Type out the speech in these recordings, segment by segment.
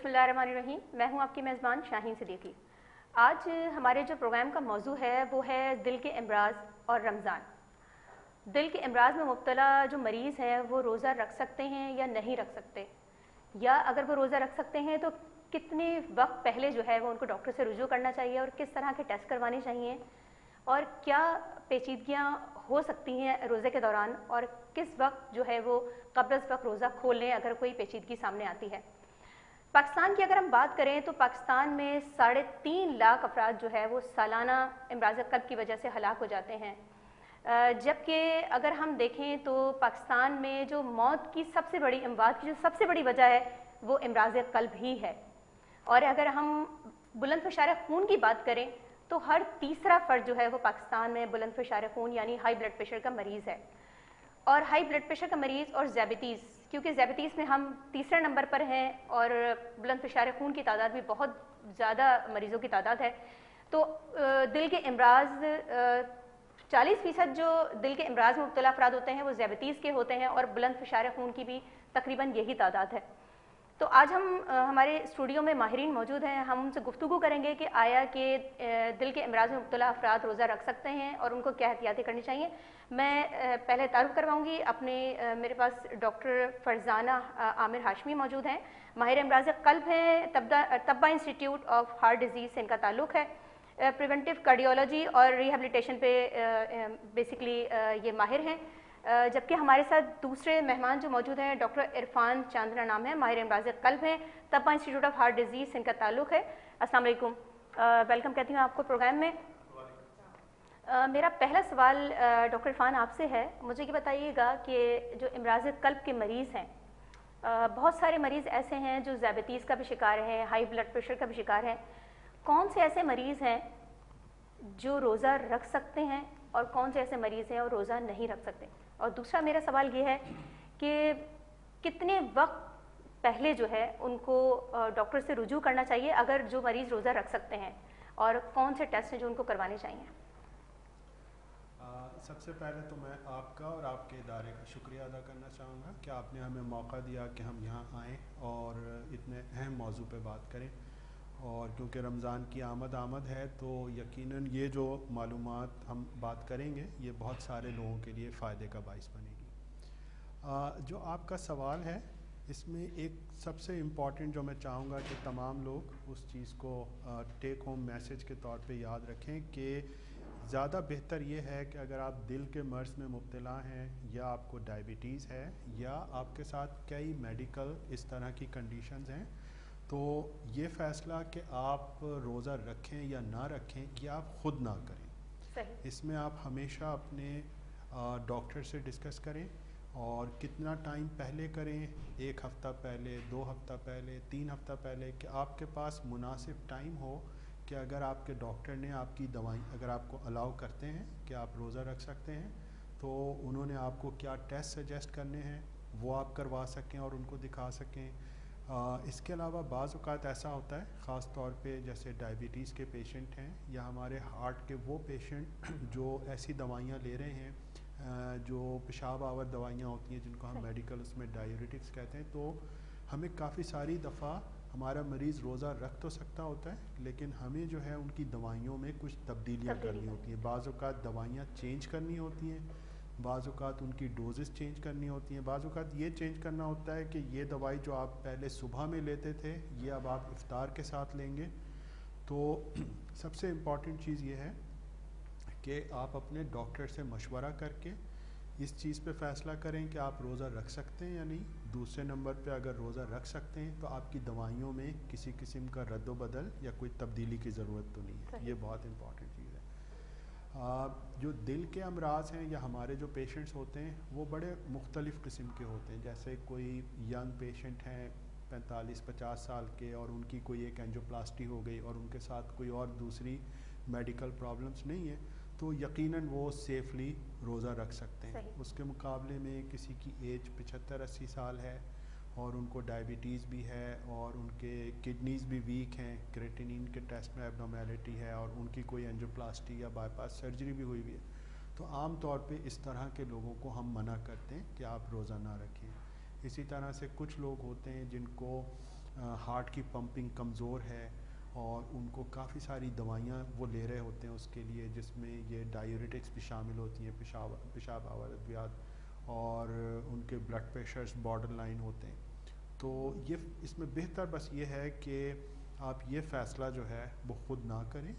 बिस्मिल्लाहिर्रहमानिर्रहीम। मैं हूं आपकी मेज़बान शाहीन सिद्दीकी। आज हमारे जो प्रोग्राम का मौजू है वो है दिल के अमराज और रमज़ान। दिल के अमराज में मुब्तला जो मरीज़ हैं वो रोज़ा रख सकते हैं या नहीं रख सकते, या अगर वो रोज़ा रख सकते हैं तो कितने वक्त पहले जो है वो उनको डॉक्टर से रुजू करना चाहिए और किस तरह के टेस्ट करवाने चाहिए, और क्या पेचीदगियाँ हो सकती हैं रोज़े के दौरान, और किस वक्त जो है वो क़ब्ल अज़ वक्त रोज़ा खोल लें अगर कोई पेचीदगी सामने आती है। पाकिस्तान की अगर हम बात करें तो पाकिस्तान में 3.5 लाख अफराद जो है वो सालाना अमराज़ क़ल्ब की वजह से हलाक हो जाते हैं, जबकि अगर हम देखें तो पाकिस्तान में जो मौत की सबसे बड़ी अमवात की जो सबसे बड़ी वजह है वो अमराज़ क़ल्ब ही है। और अगर हम बुलंद फ़शार खून की बात करें तो हर तीसरा फ़र्द जो है वो पाकिस्तान में बुलंद फ़शार खून यानी हाई ब्लड प्रेशर का मरीज़ है। और हाई ब्लड प्रेशर का मरीज़ और ज़्याबितीज़, क्योंकि ज़्याबितीज़ में हम तीसरे नंबर पर हैं और बुलंद फ़शार खून की तादाद भी बहुत ज़्यादा मरीज़ों की तादाद है, तो दिल के अमराज 40% जो दिल के अमराज में मुब्तला अफराद होते हैं वो ज़्याबितीज़ के होते हैं, और बुलंद फ़शार खून की भी तकरीबन यही तादाद है। तो आज हम हमारे स्टूडियो में माहिरीन मौजूद हैं। हम उनसे गुफ्तगू करेंगे कि आया कि दिल के अमराज में मुब्तला अफराद रोज़ा रख सकते हैं और उनको क्या एहतियातें करनी चाहिए। मैं पहले तारुफ करवाऊँगी अपने मेरे पास डॉक्टर फ़रज़ाना आमिर हाशमी मौजूद हैं, माहिर अमराज क़ल्ब हैं, तब्बा इंस्टीट्यूट ऑफ हार्ट डिज़ीज़ से इनका ताल्लुक़ है। प्रिवेंटिव कार्डियोलॉजी और रिहेबिलिटेशन पे बेसिकली ये माहिर हैं। जबकि हमारे साथ दूसरे मेहमान जो मौजूद हैं डॉक्टर इरफान चांदना नाम है, माहिर अमराज क़ल्ब हैं, तब्बा इंस्टीट्यूट ऑफ हार्ट डिज़ीज़ से इनका ताल्लुक़ है। अस्सलाम वालेकुम, वेलकम कहती हूँ आपको प्रोग्राम में। मेरा पहला सवाल डॉक्टर इरफान आपसे है। मुझे ये बताइएगा कि जो अमराज़ क़ल्ब के मरीज़ हैं, बहुत सारे मरीज़ ऐसे हैं जो ज़्याबितीज़ का भी शिकार हैं, हाई ब्लड प्रेशर का भी शिकार हैं, कौन से ऐसे मरीज़ हैं जो रोज़ा रख सकते हैं और कौन से ऐसे मरीज़ हैं और रोज़ा नहीं रख सकते? और दूसरा मेरा सवाल ये है कि कितने वक्त पहले जो है उनको डॉक्टर से रुजू करना चाहिए अगर जो मरीज़ रोज़ा रख सकते हैं, और कौन से टेस्ट हैं जो उनको करवाने चाहिए? सबसे पहले तो मैं आपका और आपके इदारे का शुक्रिया अदा करना चाहूँगा कि आपने हमें मौका दिया कि हम यहाँ आएँ और इतने अहम मौजू पे बात करें। और क्योंकि रमज़ान की आमद है तो यकीनन ये जो मालूमात हम बात करेंगे ये बहुत सारे लोगों के लिए फ़ायदे का बाइस बनेगी। जो आपका सवाल है इसमें एक सबसे इम्पॉर्टेंट जो मैं चाहूँगा कि तमाम लोग उस चीज़ को टेक होम मैसेज के तौर पे याद रखें कि ज़्यादा बेहतर ये है कि अगर आप दिल के मर्ज़ में मुब्तला हैं, या आपको डायबिटीज़ है, या आपके साथ कई मेडिकल इस तरह की कंडीशंस हैं, तो ये फ़ैसला कि आप रोज़ा रखें या ना रखें ये आप ख़ुद ना करें। सही। इसमें आप हमेशा अपने डॉक्टर से डिस्कस करें, और कितना टाइम पहले करें, 1 हफ़्ता पहले, 2 हफ़्ता पहले, 3 हफ़्ता पहले, कि आपके पास मुनासिब टाइम हो कि अगर आपके डॉक्टर ने आपकी दवाई अगर आपको अलाउ करते हैं कि आप रोज़ा रख सकते हैं, तो उन्होंने आपको क्या टेस्ट सजेस्ट करने हैं वो आप करवा सकें और उनको दिखा सकें। इसके अलावा बाज़ औक़ात ऐसा होता है, ख़ास तौर पे जैसे डायबिटीज़ के पेशेंट हैं या हमारे हार्ट के वो पेशेंट जो ऐसी दवाइयाँ ले रहे हैं जो पेशाब आवर दवाइयाँ होती हैं जिनको हम मेडिकल उसमें डायूरेटिक्स कहते हैं, तो हमें काफ़ी सारी दफ़ा हमारा मरीज़ रोज़ा रख तो सकता होता है, लेकिन हमें जो है उनकी दवाइयों में कुछ तब्दीलियाँ करनी होती हैं। बाज़ औक़ात दवाइयाँ चेंज करनी होती हैं, बाज़ औक़ात उनकी डोजेस चेंज करनी होती हैं, बाज़ औक़ात ये चेंज करना होता है कि ये दवाई जो आप पहले सुबह में लेते थे ये अब आप इफ्तार के साथ लेंगे। तो सबसे इम्पॉर्टेंट चीज़ ये है कि आप अपने डॉक्टर से मशवरा करके इस चीज़ पे फ़ैसला करें कि आप रोज़ा रख सकते हैं या नहीं। दूसरे नंबर पे अगर रोज़ा रख सकते हैं तो आपकी दवाइयों में किसी किस्म का रद्द बदल या कोई तब्दीली की ज़रूरत तो नहीं है। ये बहुत इंपॉर्टेंट चीज़ है। जो दिल के अमराज हैं या हमारे जो पेशेंट्स होते हैं वो बड़े मुख्तलिफ़ किस्म के होते हैं। जैसे कोई यंग पेशेंट हैं 45-50 साल के और उनकी कोई एक एंजियोप्लास्टी हो गई और उनके साथ कोई और दूसरी मेडिकल प्रॉब्लम्स नहीं है, तो यकीनन वो सेफली रोज़ा रख सकते हैं। उसके मुकाबले में किसी की एज 75-80 साल है और उनको डायबिटीज़ भी है और उनके किडनीज़ भी वीक हैं, क्रेटिनिन के टेस्ट में एबनॉर्मेलिटी है और उनकी कोई एंजियोप्लास्टी या बाईपास सर्जरी भी हुई है, तो आम तौर पे इस तरह के लोगों को हम मना करते हैं कि आप रोज़ा ना रखें। इसी तरह से कुछ लोग होते हैं जिनको हार्ट की पंपिंग कमज़ोर है और उनको काफ़ी सारी दवाइयाँ वो ले रहे होते हैं उसके लिए, जिसमें ये डायूरेटिक्स भी शामिल होती हैं, पेशाब आवर अद्वियात, और उनके ब्लड प्रेशर्स बॉर्डर लाइन होते हैं। तो ये इसमें बेहतर बस ये है कि आप ये फ़ैसला जो है वो ख़ुद ना करें।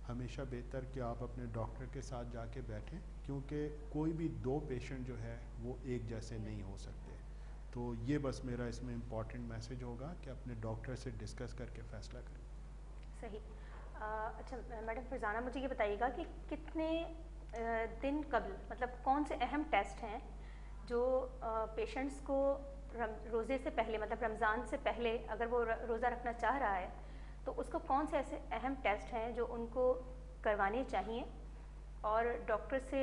हमेशा बेहतर कि आप अपने डॉक्टर के साथ जाके बैठें, क्योंकि कोई भी दो पेशेंट जो है वो एक जैसे नहीं हो सकते। तो ये बस मेरा इसमें इम्पॉर्टेंट मैसेज होगा कि अपने डॉक्टर से डिस्कस करके फ़ैसला करें। सही। अच्छा मैडम फरजाना, मुझे ये बताइएगा कि कितने दिन कबल, मतलब कौन से अहम टेस्ट हैं जो पेशेंट्स को रोज़े से पहले, मतलब रमज़ान से पहले अगर वो रोज़ा रखना चाह रहा है तो उसको कौन से ऐसे अहम टेस्ट हैं जो उनको करवाने चाहिए, और डॉक्टर से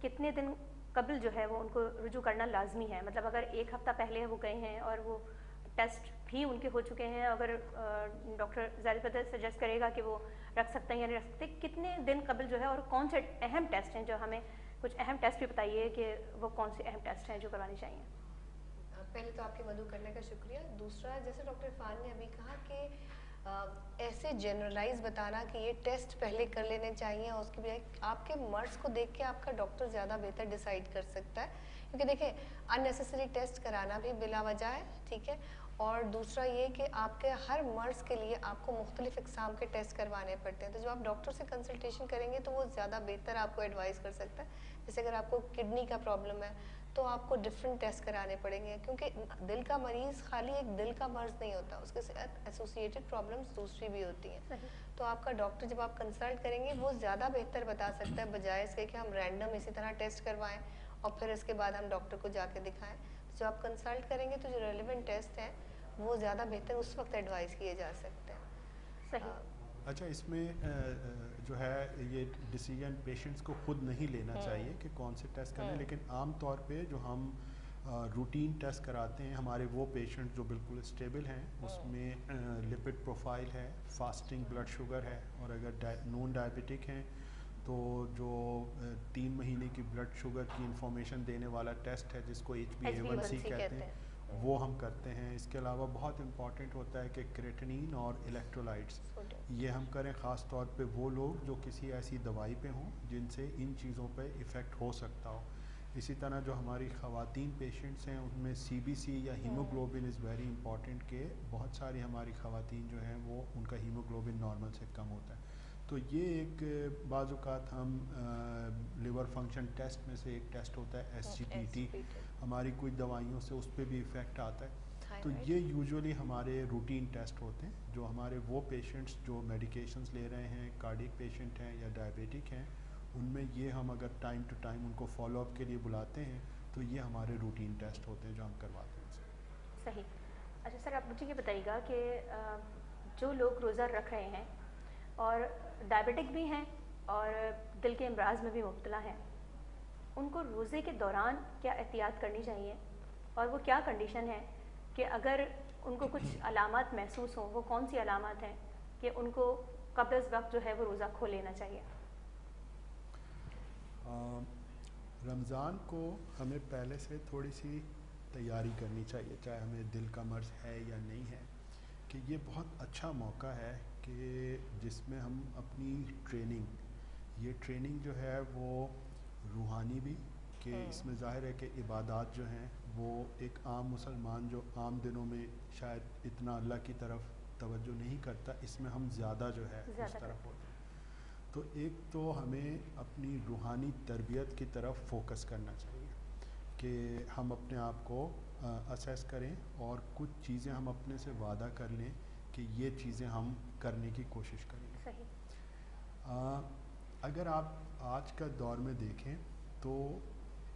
कितने दिन कबल जो है वो उनको रुजू करना लाजमी है? मतलब अगर एक हफ़्ता पहले वो गए हैं और वो टेस्ट भी उनके हो चुके हैं, अगर डॉक्टर ज़्यादा सजेस्ट करेगा कि वो रख सकते हैं या नहीं रख सकते, कितने दिन कबल जो है, और कौन से अहम टेस्ट हैं जो हमें, कुछ अहम टेस्ट भी बताइए कि वो कौन से अहम टेस्ट हैं जो करवाने चाहिए। पहले तो आपकी मदद करने का शुक्रिया। दूसरा, जैसे डॉक्टर इरफान ने अभी कहा कि ऐसे जनरलाइज बताना कि ये टेस्ट पहले कर लेने चाहिए और उसकी बजाय आपके मर्ज को देख के आपका डॉक्टर ज़्यादा बेहतर डिसाइड कर सकता है, क्योंकि देखिए अननेसेसरी टेस्ट कराना भी बिला वजह है, ठीक है। और दूसरा ये कि आपके हर मर्ज के लिए आपको मुख्तलिफ इकसाम के टेस्ट करवाने पड़ते हैं, तो जब आप डॉक्टर से कंसल्टेशन करेंगे तो वो ज़्यादा बेहतर आपको एडवाइस कर सकता है। जैसे अगर आपको किडनी का प्रॉब्लम है तो आपको डिफरेंट टेस्ट कराने पड़ेंगे, क्योंकि दिल का मरीज़ खाली एक दिल का मर्ज नहीं होता, उसके साथ एसोसिएटेड प्रॉब्लम्स दूसरी भी होती हैं। तो आपका डॉक्टर जब आप कंसल्ट करेंगे वो ज़्यादा बेहतर बता सकता है, बजाय इसके कि हम रैंडम इसी तरह टेस्ट करवाएं और फिर इसके बाद हम डॉक्टर को जाके दिखाएं। तो जब आप कंसल्ट करेंगे तो जो रेलिवेंट टेस्ट हैं वो ज़्यादा बेहतर उस वक्त एडवाइस किए जा सकते हैं। सही। अच्छा, इसमें जो है ये डिसीजन पेशेंट्स को खुद नहीं लेना चाहिए कि कौन से टेस्ट करने, लेकिन आम तौर पे जो हम रूटीन टेस्ट कराते हैं हमारे वो पेशेंट जो बिल्कुल स्टेबल हैं, उसमें लिपिड प्रोफाइल है, फास्टिंग ब्लड शुगर है, और अगर नॉन डायबिटिक हैं तो जो 3 महीने की ब्लड शुगर की इंफॉर्मेशन देने वाला टेस्ट है जिसको HbA1c कहते हैं, वो हम करते हैं। इसके अलावा बहुत इम्पॉर्टेंट होता है कि क्रेटिनिन और इलेक्ट्रोलाइट्स ये हम करें, ख़ास तौर पे वो लोग जो किसी ऐसी दवाई पे हों जिनसे इन चीज़ों पे इफ़ेक्ट हो सकता हो। इसी तरह जो हमारी ख़वातीन पेशेंट्स हैं उनमें CBC या हीमोग्लोबिन इज़ वेरी इंपॉर्टेंट, के बहुत सारी हमारी ख़वातीन जो हैं वो उनका हीमोग्लोबिन नॉर्मल से कम होता है। तो ये एक बाज़ात हम लिवर फंक्शन टेस्ट में से एक टेस्ट होता है SGPT, हमारी कुछ दवाइयों से उस पर भी इफ़ेक्ट आता है। तो ये यूजुअली हमारे रूटीन टेस्ट होते हैं जो हमारे वो पेशेंट्स जो मेडिकेशंस ले रहे हैं, कार्डियक पेशेंट हैं या डायबिटिक हैं, उनमें ये हम अगर टाइम टू टाइम उनको फॉलोअप के लिए बुलाते हैं तो ये हमारे रूटीन टेस्ट होते हैं जो हम करवाते हैं। सही। अच्छा सर, आप मुझे ये बताइएगा कि जो लोग रोज़ा रख रहे हैं और डायबिटिक भी हैं और दिल के अमराज में भी मुब्तला हैं, उनको रोज़े के दौरान क्या एहतियात करनी चाहिए, और वो क्या कंडीशन है कि अगर उनको कुछ अलामत महसूस हों, वो कौन सी अलामत हैं कि उनको कब्ल वक्त जो है वो रोज़ा खोल लेना चाहिए? रमज़ान को हमें पहले से थोड़ी सी तैयारी करनी चाहिए, चाहे हमें दिल का मर्ज़ है या नहीं है, कि ये बहुत अच्छा मौका है कि जिसमें हम अपनी ये ट्रेनिंग जो है वो रूहानी भी, कि इसमें ज़ाहिर है कि इबादत जो हैं वो एक आम मुसलमान जो आम दिनों में शायद इतना अल्लाह की तरफ तवज्जो नहीं करता, इसमें हम ज़्यादा जो है उस तरफ होते हैं। तो एक तो हमें अपनी रूहानी तरबियत की तरफ फोकस करना चाहिए कि हम अपने आप को असेस करें और कुछ चीज़ें हम अपने से वादा कर लें कि ये चीज़ें हम करने की कोशिश करेंगे। सही। अगर आप आज का दौर में देखें तो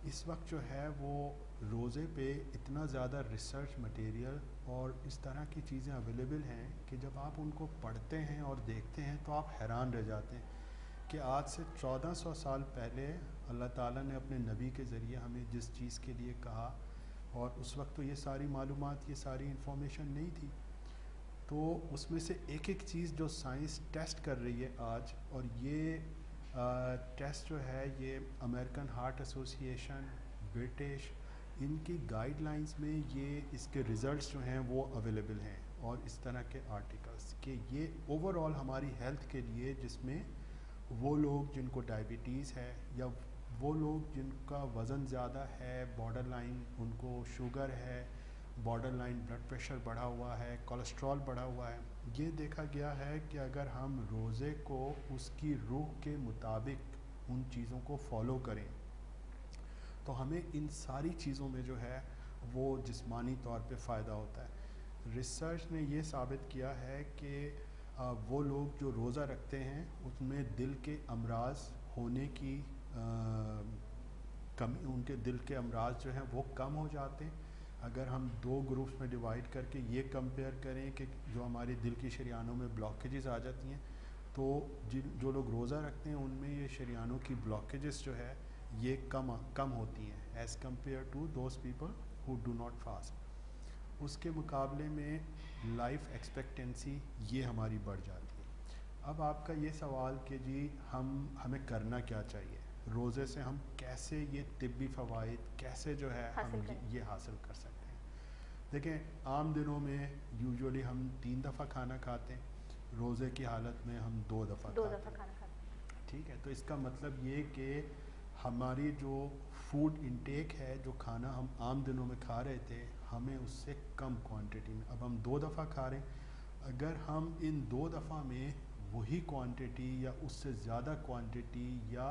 इस वक्त जो है वो रोज़े पे इतना ज़्यादा रिसर्च मटेरियल और इस तरह की चीज़ें अवेलेबल हैं कि जब आप उनको पढ़ते हैं और देखते हैं तो आप हैरान रह जाते हैं कि आज से 1400 साल पहले अल्लाह ताला ने अपने नबी के ज़रिए हमें जिस चीज़ के लिए कहा, और उस वक्त तो ये सारी मालूमात, ये सारी इंफॉर्मेशन नहीं थी, तो उसमें से एक एक चीज़ जो साइंस टेस्ट कर रही है आज, और ये टेस्ट जो है ये अमेरिकन हार्ट एसोसिएशन, ब्रिटिश, इनकी गाइडलाइंस में ये इसके रिज़ल्ट्स जो हैं वो अवेलेबल हैं, और इस तरह के आर्टिकल्स कि ये ओवरऑल हमारी हेल्थ के लिए, जिसमें वो लोग जिनको डायबिटीज़ है या वो लोग जिनका वज़न ज़्यादा है, बॉर्डर लाइन उनको शुगर है, बॉर्डर लाइन ब्लड प्रेशर बढ़ा हुआ है, कोलेस्ट्रॉल बढ़ा हुआ है, ये देखा गया है कि अगर हम रोज़े को उसकी रूह के मुताबिक उन चीज़ों को फॉलो करें तो हमें इन सारी चीज़ों में जो है वो जिस्मानी तौर पे फ़ायदा होता है। रिसर्च ने ये साबित किया है कि वो लोग जो रोज़ा रखते हैं उसमें दिल के अमराज होने की कमी, उनके दिल के अमराज जो हैं वो कम हो जाते हैं। अगर हम दो ग्रुप्स में डिवाइड करके ये कंपेयर करें कि जो हमारी दिल की शरीयानों में ब्लॉकेजेस आ जाती हैं, तो जो लोग रोज़ा रखते हैं उनमें ये शरीयानों की ब्लॉकेजेस जो है ये कम होती हैं as compare to those people who do not fast. उसके मुकाबले में लाइफ एक्सपेक्टेंसी ये हमारी बढ़ जाती है। अब आपका ये सवाल कि जी हमें करना क्या चाहिए, रोज़े से हम कैसे ये तिब्बी फ़वाइद कैसे जो है हम ये हासिल कर सकते हैं। देखें, आम दिनों में यूजुअली हम 3 दफ़ा खाना खाते हैं, रोज़े की हालत में हम 2 दफ़ा खाते हैं। ठीक है, तो इसका मतलब ये कि हमारी जो फूड इंटेक है, जो खाना हम आम दिनों में खा रहे थे, हमें उससे कम क्वांटिटी में अब हम 2 दफ़ा खा रहे हैं। अगर हम इन 2 दफ़ा में वही क्वांटिटी या उससे ज़्यादा क्वांटिटी या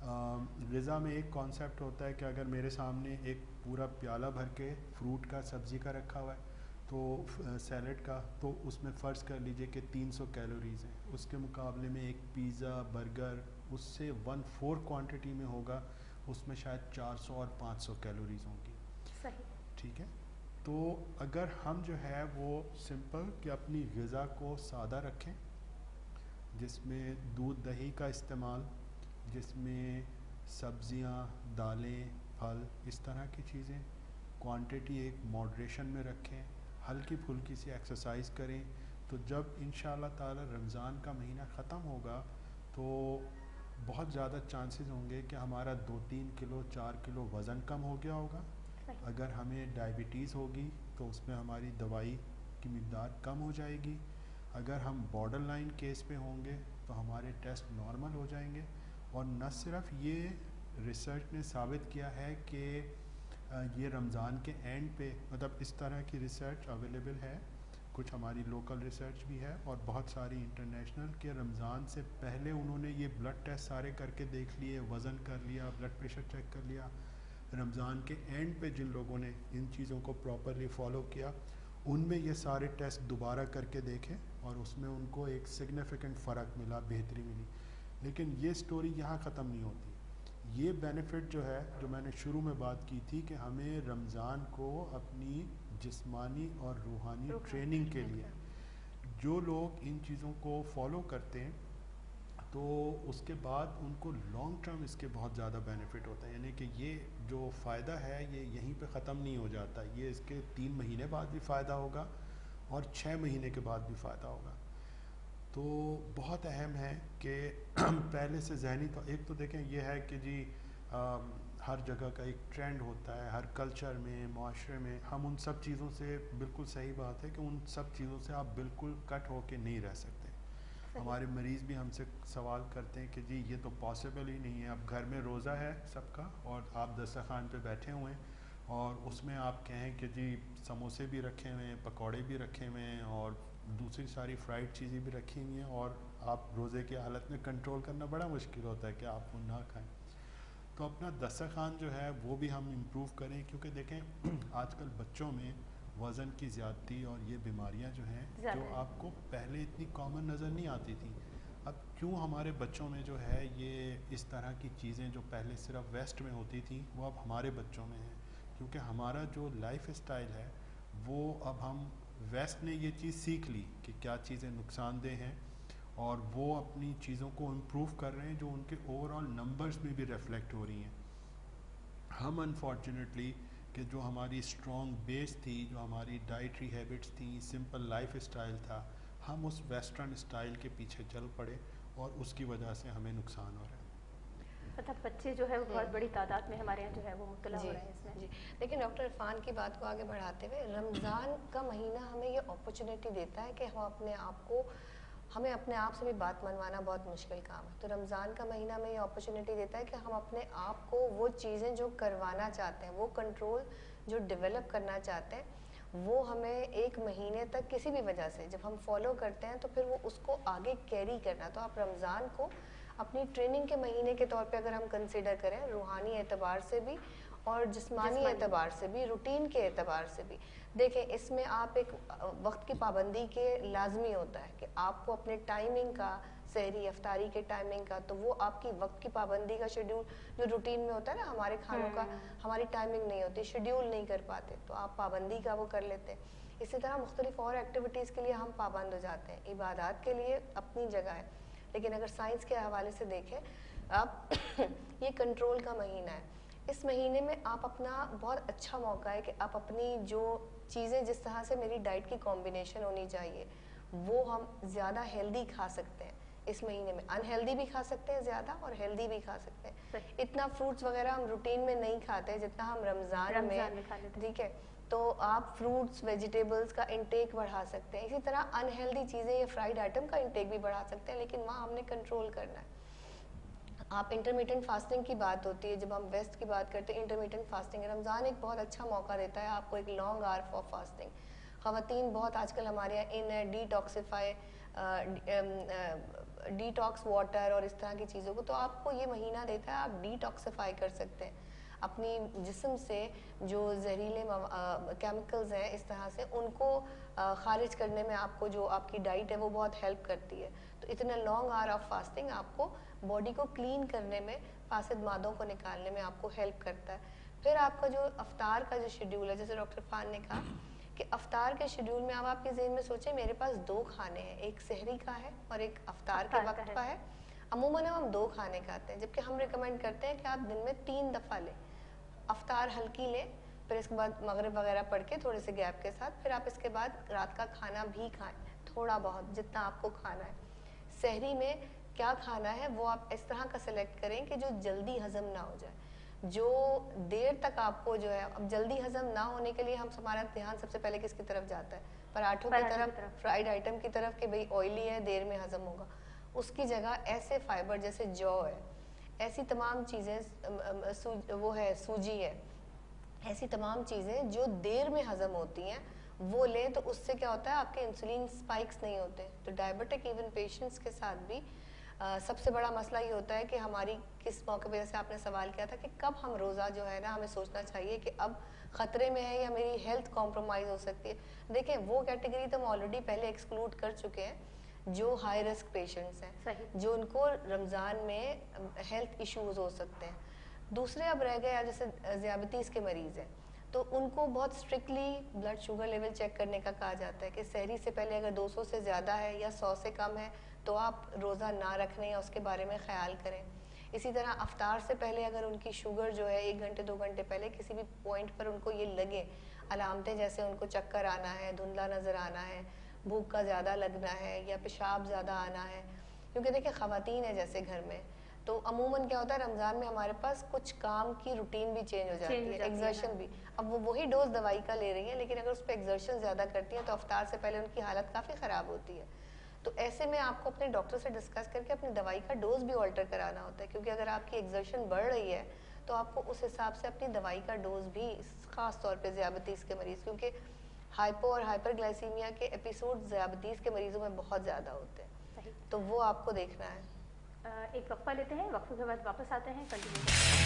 ग़िज़ा में एक कॉन्सेप्ट होता है कि अगर मेरे सामने एक पूरा प्याला भर के फ्रूट का सब्ज़ी का रखा हुआ है तो सैलड का, तो उसमें फ़र्ज़ कर लीजिए कि 300 कैलोरीज़ हैं, उसके मुकाबले में एक पिज़्ज़ा बर्गर उससे 1/4 क्वांटिटी में होगा, उसमें शायद 400 और 500 कैलोरीज़ होंगी। सही, ठीक है। तो अगर हम जो है वो सिंपल कि अपनी ग़िज़ा को सादा रखें, जिसमें दूध दही का इस्तेमाल, जिसमें सब्ज़ियाँ दालें फल इस तरह की चीज़ें, क्वांटिटी एक मॉडरेशन में रखें, हल्की फुल्की सी एक्सरसाइज करें, तो जब इंशाअल्लाह ताला रमज़ान का महीना ख़त्म होगा तो बहुत ज़्यादा चांसेस होंगे कि हमारा 2-3 किलो 4 किलो वज़न कम हो गया होगा। अगर हमें डायबिटीज़ होगी तो उसमें हमारी दवाई की मिक़दार कम हो जाएगी। अगर हम बॉर्डर लाइन केस पे होंगे तो हमारे टेस्ट नॉर्मल हो जाएंगे। और न सिर्फ ये रिसर्च ने साबित किया है कि ये रमज़ान के एंड पे, मतलब इस तरह की रिसर्च अवेलेबल है, कुछ हमारी लोकल रिसर्च भी है और बहुत सारी इंटरनेशनल, के रमज़ान से पहले उन्होंने ये ब्लड टेस्ट सारे करके देख लिए, वज़न कर लिया, ब्लड प्रेशर चेक कर लिया। रमज़ान के एंड पे जिन लोगों ने इन चीज़ों को प्रॉपरली फॉलो किया उनमें ये सारे टेस्ट दोबारा करके देखे और उसमें उनको एक सिग्निफिकेंट फ़र्क मिला, बेहतरी मिली। लेकिन ये स्टोरी यहाँ ख़त्म नहीं होती। ये बेनिफिट जो है, जो मैंने शुरू में बात की थी कि हमें रमज़ान को अपनी जिस्मानी और रूहानी ट्रेनिंग के लिए, जो लोग इन चीज़ों को फॉलो करते हैं तो उसके बाद उनको लॉन्ग टर्म इसके बहुत ज़्यादा बेनिफिट होता है। यानी कि ये जो फ़ायदा है ये यहीं पे ख़त्म नहीं हो जाता, ये इसके 3 महीने बाद भी फ़ायदा होगा और 6 महीने के बाद भी फ़ायदा होगा। तो बहुत अहम है कि पहले से ज़हनी, तो एक तो देखें ये है कि जी हर जगह का एक ट्रेंड होता है, हर कल्चर में, माशरे में, हम उन सब चीज़ों से, बिल्कुल सही बात है कि उन सब चीज़ों से आप बिल्कुल कट होके नहीं रह सकते। हमारे मरीज़ भी हमसे सवाल करते हैं कि जी ये तो पॉसिबल ही नहीं है, अब घर में रोज़ा है सबका और आप दस्तरखान पे बैठे हुए हैं और उसमें आप कहें कि जी समोसे भी रखे हुए हैं, पकौड़े भी रखे हुए हैं और दूसरी सारी फ्राइड चीज़ें भी रखी हुई हैं और आप रोज़े की हालत में कंट्रोल करना बड़ा मुश्किल होता है कि आप वो ना खाएं। तो अपना दस्तरखान जो है वो भी हम इम्प्रूव करें, क्योंकि देखें आजकल बच्चों में वज़न की ज़्यादती और ये बीमारियां जो हैं, जो आपको पहले इतनी कॉमन नज़र नहीं आती थी, अब क्यों हमारे बच्चों में जो है ये इस तरह की चीज़ें जो पहले सिर्फ वेस्ट में होती थी वो अब हमारे बच्चों में हैं। क्योंकि हमारा जो लाइफ स्टाइल है वो, अब हम वेस्ट ने ये चीज़ सीख ली कि क्या चीज़ें नुकसानदेह हैं और वो अपनी चीज़ों को इम्प्रूव कर रहे हैं जो उनके ओवरऑल नंबर्स में भी रिफ्लेक्ट हो रही हैं। हम अनफॉर्चुनेटली कि जो हमारी स्ट्रॉन्ग बेस थी, जो हमारी डाइटरी हैबिट्स थी, सिंपल लाइफ स्टाइल था, हम उस वेस्टर्न स्टाइल के पीछे चल पड़े और उसकी वजह से हमें नुकसान हो रहा है। मतलब बच्चे जो है वो बहुत बड़ी तादाद में हमारे यहाँ जो है वो मुब्तला हो रहे हैं इसमें। जी, लेकिन डॉक्टर इरफान की बात को आगे बढ़ाते हुए, रमज़ान का महीना हमें ये अपॉर्चुनिटी देता है कि हमें अपने आप से भी बात मनवाना बहुत मुश्किल काम है। तो रमज़ान का महीना हमें ये अपॉर्चुनिटी देता है कि हम अपने आप को वो चीज़ें जो करवाना चाहते हैं, वो कंट्रोल जो डेवलप करना चाहते हैं, वो हमें एक महीने तक किसी भी वजह से जब हम फॉलो करते हैं तो फिर वो उसको आगे कैरी करना। तो आप रमज़ान को अपनी ट्रेनिंग के महीने के तौर पे अगर हम कंसिडर करें, रूहानी एतबार से भी और जिस्मानी एतबार से भी, रूटीन के एतबार से भी, देखें इसमें आप एक वक्त की पाबंदी के लाजमी होता है कि आपको अपने टाइमिंग का, सहरी अफ्तारी के टाइमिंग का, तो वो आपकी वक्त की पाबंदी का शेड्यूल जो रूटीन में होता है ना, हमारे खानों का हमारी टाइमिंग नहीं होती, शेड्यूल नहीं कर पाते, तो आप पाबंदी का वो कर लेते हैं। इसी तरह मुख्तलिफ और एक्टिविटीज़ के लिए हम पाबंद हो जाते हैं। इबादत के लिए अपनी जगह है, लेकिन अगर साइंस के हवाले से देखें आप ये कंट्रोल का महीना है। इस महीने में आप अपना बहुत अच्छा मौका है कि आप अपनी जो चीज़ें, जिस तरह से मेरी डाइट की कॉम्बिनेशन होनी चाहिए, वो हम ज़्यादा हेल्दी खा सकते हैं इस महीने में। अनहेल्दी भी खा सकते हैं ज़्यादा और हेल्दी भी खा सकते हैं। इतना फ्रूट्स वगैरह हम रूटीन में नहीं खाते जितना हम रमज़ान में खा लेते हैं, ठीक है। तो आप फ्रूट्स वेजिटेबल्स का इंटेक बढ़ा सकते हैं। इसी तरह अनहेल्दी चीज़ें या फ्राइड आइटम का इंटेक भी बढ़ा सकते हैं, लेकिन वहाँ हमने कंट्रोल करना है। आप इंटरमीडिएंट फास्टिंग की बात होती है, जब हम वेस्ट की बात करते हैं, इंटरमीडिएंट फास्टिंग, रमज़ान एक बहुत अच्छा मौका देता है आपको एक लॉन्ग आवर फॉर फास्टिंग। ख़वातीन बहुत आजकल हमारे यहाँ इन है डिटॉक्सिफाई, डिटॉक्स वाटर और इस तरह की चीज़ों को, तो आपको ये महीना देता है, आप डिटॉक्सिफाई कर सकते हैं अपनी जिस्म से जो जहरीले केमिकल्स हैं इस तरह से, उनको खारिज करने में आपको जो आपकी डाइट है वो बहुत हेल्प करती है। तो इतना लॉन्ग आवर ऑफ फास्टिंग आपको बॉडी को क्लीन करने में, फासिद मादों को निकालने में आपको हेल्प करता है। फिर आपका जो अफ्तार का जो शेड्यूल है, जैसे डॉक्टर फान ने कहा कि अफ्तार के शेड्यूल में अब आपके ज़हन में सोचें मेरे पास 2 खाने हैं, एक सहरी का है और एक अफ्तार के वक्त का है। अमूमन हम 2 खाने खाते हैं, जबकि हम रिकमेंड करते हैं कि आप दिन में 3 दफ़ा लें। अफ्तार हल्की लें, फिर इसके बाद मगरिब वगैरह पढ़ के थोड़े से गैप के साथ, फिर आप इसके बाद रात का खाना भी खाएं, थोड़ा बहुत जितना आपको खाना है। सहरी में क्या खाना है वो आप इस तरह का सिलेक्ट करें कि जो जल्दी हजम ना हो जाए, जो देर तक आपको जो है, अब जल्दी हजम ना होने के लिए हमारा ध्यान सबसे पहले किसकी तरफ जाता है, पराठों की तरफ, फ्राइड आइटम की तरफ कि भाई ऑयली है, देर में हजम होगा। उसकी जगह ऐसे फाइबर जैसे जौ है, ऐसी तमाम चीज़ें, वो है सूजी है, ऐसी तमाम चीज़ें जो देर में हजम होती हैं वो लें, तो उससे क्या होता है आपके इंसुलिन स्पाइक्स नहीं होते। तो डायबिटिक इवन पेशेंट्स के साथ भी सबसे बड़ा मसला ये होता है कि हमारी किस मौके पे, जैसे आपने सवाल किया था कि कब हम रोज़ा जो है ना, हमें सोचना चाहिए कि अब ख़तरे में है या मेरी हेल्थ कॉम्प्रोमाइज़ हो सकती है। देखें वो कैटेगरी तो हम ऑलरेडी पहले एक्सक्लूड कर चुके हैं जो हाई रिस्क पेशेंट्स हैं, जो उनको रमज़ान में हेल्थ इश्यूज हो सकते हैं। दूसरे अब रह गए जैसे ज़ियाबतीस के मरीज़ हैं, तो उनको बहुत strictly blood sugar level check करने का कहा जाता है कि सहरी से पहले अगर 200 से ज़्यादा है या 100 से कम है तो आप रोज़ा ना रखने या उसके बारे में ख्याल करें। इसी तरह अफ्तार से पहले अगर उनकी शुगर जो है 1 घंटे 2 घंटे पहले किसी भी पॉइंट पर उनको ये लगे अलामतें, जैसे उनको चक्कर आना है, धुंधला नज़र आना है, भूख का ज़्यादा लगना है या पेशाब ज़्यादा आना है, क्योंकि देखिए ख़वातीन है जैसे घर में, तो अमूमन क्या होता है रमज़ान में हमारे पास कुछ काम की रूटीन भी चेंज हो जाती है, एक्सर्शन भी। अब वो वही डोज दवाई का ले रही है, लेकिन अगर उस पर एक्सर्शन ज़्यादा करती है तो अफ्तार से पहले उनकी हालत काफ़ी ख़राब होती है। तो ऐसे में आपको अपने डॉक्टर से डिस्कस करके अपनी दवाई का डोज भी ऑल्टर कराना होता है, क्योंकि अगर आपकी एक्सर्शन बढ़ रही है तो आपको उस हिसाब से अपनी दवाई का डोज भी, ख़ास तौर पे ज़ियाबतीस के मरीज़, क्योंकि हाइपो और हाइपरग्लाइसीमिया के एपिसोड ज़ियाबतीस के मरीज़ों में बहुत ज़्यादा होते हैं, तो वो आपको देखना है। एक वक्फा लेते हैं, वक्फे के बाद वापस आते हैं, कंटिन्यू।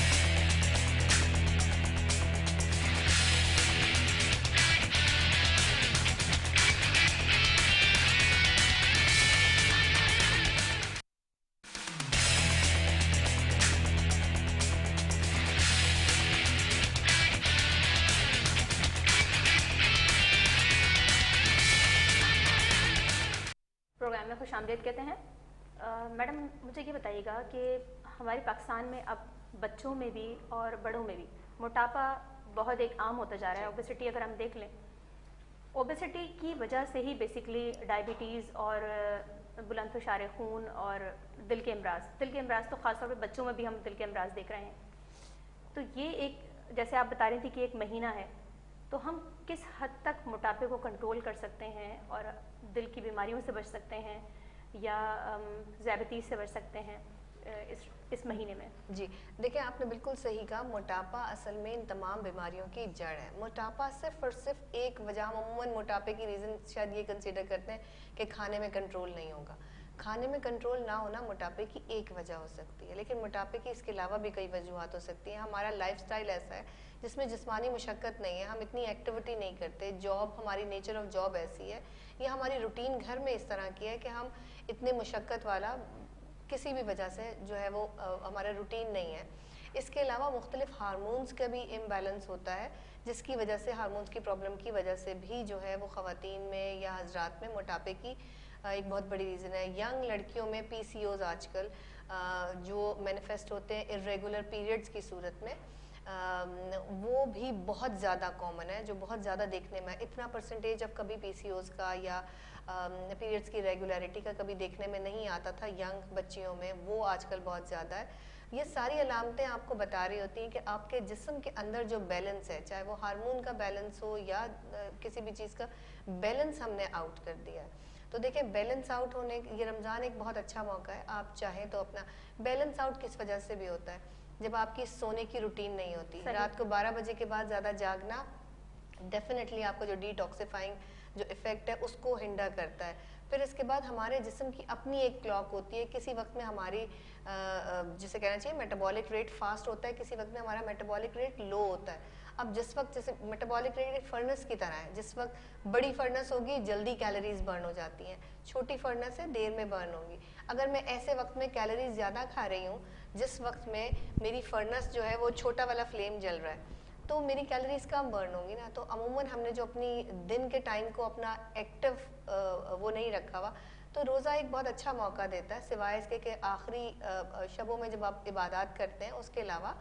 प्रोग्राम में खुशामदीद कहते हैं। मैडम मुझे ये बताइएगा कि हमारे पाकिस्तान में अब बच्चों में भी और बड़ों में भी मोटापा बहुत एक आम होता जा रहा है, ओबेसिटी अगर हम देख लें ओबेसिटी की वजह से ही बेसिकली डायबिटीज़ और बुलंद फशार खून और दिल के अमराज तो ख़ासतौर पे बच्चों में भी हम दिल के अमराज देख रहे हैं। तो ये एक, जैसे आप बता रही थी कि एक महीना है, तो हम किस हद तक मोटापे को कंट्रोल कर सकते हैं और दिल की बीमारियों से बच सकते हैं या ज़ियादतीज़ से बच सकते हैं इस महीने में? जी देखिए, आपने बिल्कुल सही कहा। मोटापा असल में इन तमाम बीमारियों की जड़ है। मोटापा सिर्फ और सिर्फ एक वजह, हम अमूमन मोटापे की रीज़न शायद ये कंसीडर करते हैं कि खाने में कंट्रोल नहीं होगा। खाने में कंट्रोल ना होना मोटापे की एक वजह हो सकती है, लेकिन मोटापे की इसके अलावा भी कई वजूहत हो सकती हैं। हमारा लाइफस्टाइल ऐसा है जिसमें जिस्मानी मुशक्क़त नहीं है, हम इतनी एक्टिविटी नहीं करते, जॉब, हमारी नेचर ऑफ जॉब ऐसी है, या हमारी रूटीन घर में इस तरह की है कि हम इतने मुशक्क़त वाला किसी भी वजह से जो है वो हमारा रूटीन नहीं है। इसके अलावा मुख्तलिफ हार्मोन्स का भी इम्बैलेंस होता है, जिसकी वजह से, हार्मोन्स की प्रॉब्लम की वजह से भी जो है वो ख़वातीन में या हजरात में मोटापे की एक बहुत बड़ी रीज़न है। यंग लड़कियों में PCOS आजकल जो मैनिफेस्ट होते हैं इर्रेगुलर पीरियड्स की सूरत में, वो भी बहुत ज़्यादा कॉमन है, जो बहुत ज़्यादा देखने में, इतना परसेंटेज अब कभी PCOS का या पीरियड्स की रेगुलरिटी का कभी देखने में नहीं आता था यंग बच्चियों में, वो आजकल बहुत ज़्यादा है। ये सारी अलामतें आपको बता रही होती हैं कि आपके जिस्म के अंदर जो बैलेंस है, चाहे वो हार्मोन का बैलेंस हो या किसी भी चीज़ का बैलेंस, हमने आउट कर दिया है। तो देखिए, बैलेंस आउट होने, ये रमज़ान एक बहुत अच्छा मौका है, आप चाहें तो अपना बैलेंस आउट किस वजह से भी होता है, जब आपकी सोने की रूटीन नहीं होती, रात को 12 बजे के बाद ज़्यादा जागना डेफिनेटली आपको जो डिटॉक्सिफाइंग जो इफ़ेक्ट है उसको हिंडर करता है। फिर इसके बाद हमारे जिस्म की अपनी एक क्लॉक होती है, किसी वक्त में हमारी जिसे कहना चाहिए मेटाबॉलिक रेट फास्ट होता है, किसी वक्त में हमारा मेटाबॉलिक रेट लो होता है। अब जिस वक्त, जैसे मेटाबॉलिक रेट एक फर्नेस की तरह है, जिस वक्त बड़ी फर्नेस होगी जल्दी कैलोरीज बर्न हो जाती हैं, छोटी फर्नेस है देर में बर्न होगी। अगर मैं ऐसे वक्त में कैलोरीज ज़्यादा खा रही हूँ जिस वक्त में मेरी फर्नेस जो है वो छोटा वाला फ्लेम जल रहा है, तो मेरी कैलोरीज कम बर्न होंगी ना। तो अमूमन हमने जो अपनी दिन के टाइम को अपना एक्टिव वो नहीं रखा हुआ, तो रोज़ा एक बहुत अच्छा मौका देता है, सिवाय इसके कि आखिरी शबों में जब आप इबादत करते हैं, उसके अलावा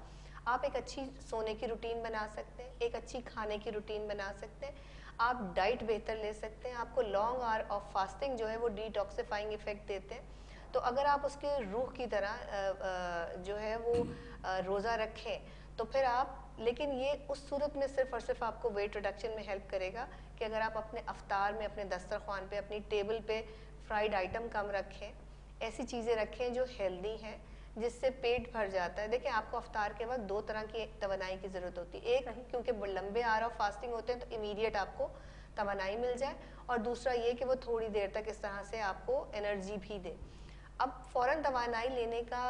आप एक अच्छी सोने की रूटीन बना सकते हैं, एक अच्छी खाने की रूटीन बना सकते हैं, आप डाइट बेहतर ले सकते हैं, आपको लॉन्ग आवर ऑफ फास्टिंग जो है वो डिटॉक्सिफाइंग इफेक्ट देते हैं। तो अगर आप उसके रूह की तरह जो है वो रोज़ा रखें, तो फिर आप, लेकिन ये उस सूरत में सिर्फ और सिर्फ आपको वेट रिडक्शन में हेल्प करेगा कि अगर आप अपने अफ्तार में, अपने दस्तरखान पे, अपनी टेबल पे फ्राइड आइटम कम रखें, ऐसी चीज़ें रखें जो हेल्दी हैं, जिससे पेट भर जाता है। देखिए, आपको अफ्तार के वक्त दो तरह की तवानाई की ज़रूरत होती है, एक क्योंकि लंबे आवर ऑफ फास्टिंग होते हैं तो इमीडिएट आपको तवानाई मिल जाए, और दूसरा ये कि वो थोड़ी देर तक इस तरह से आपको एनर्जी भी दे। अब फ़ौरन तवानाई लेने का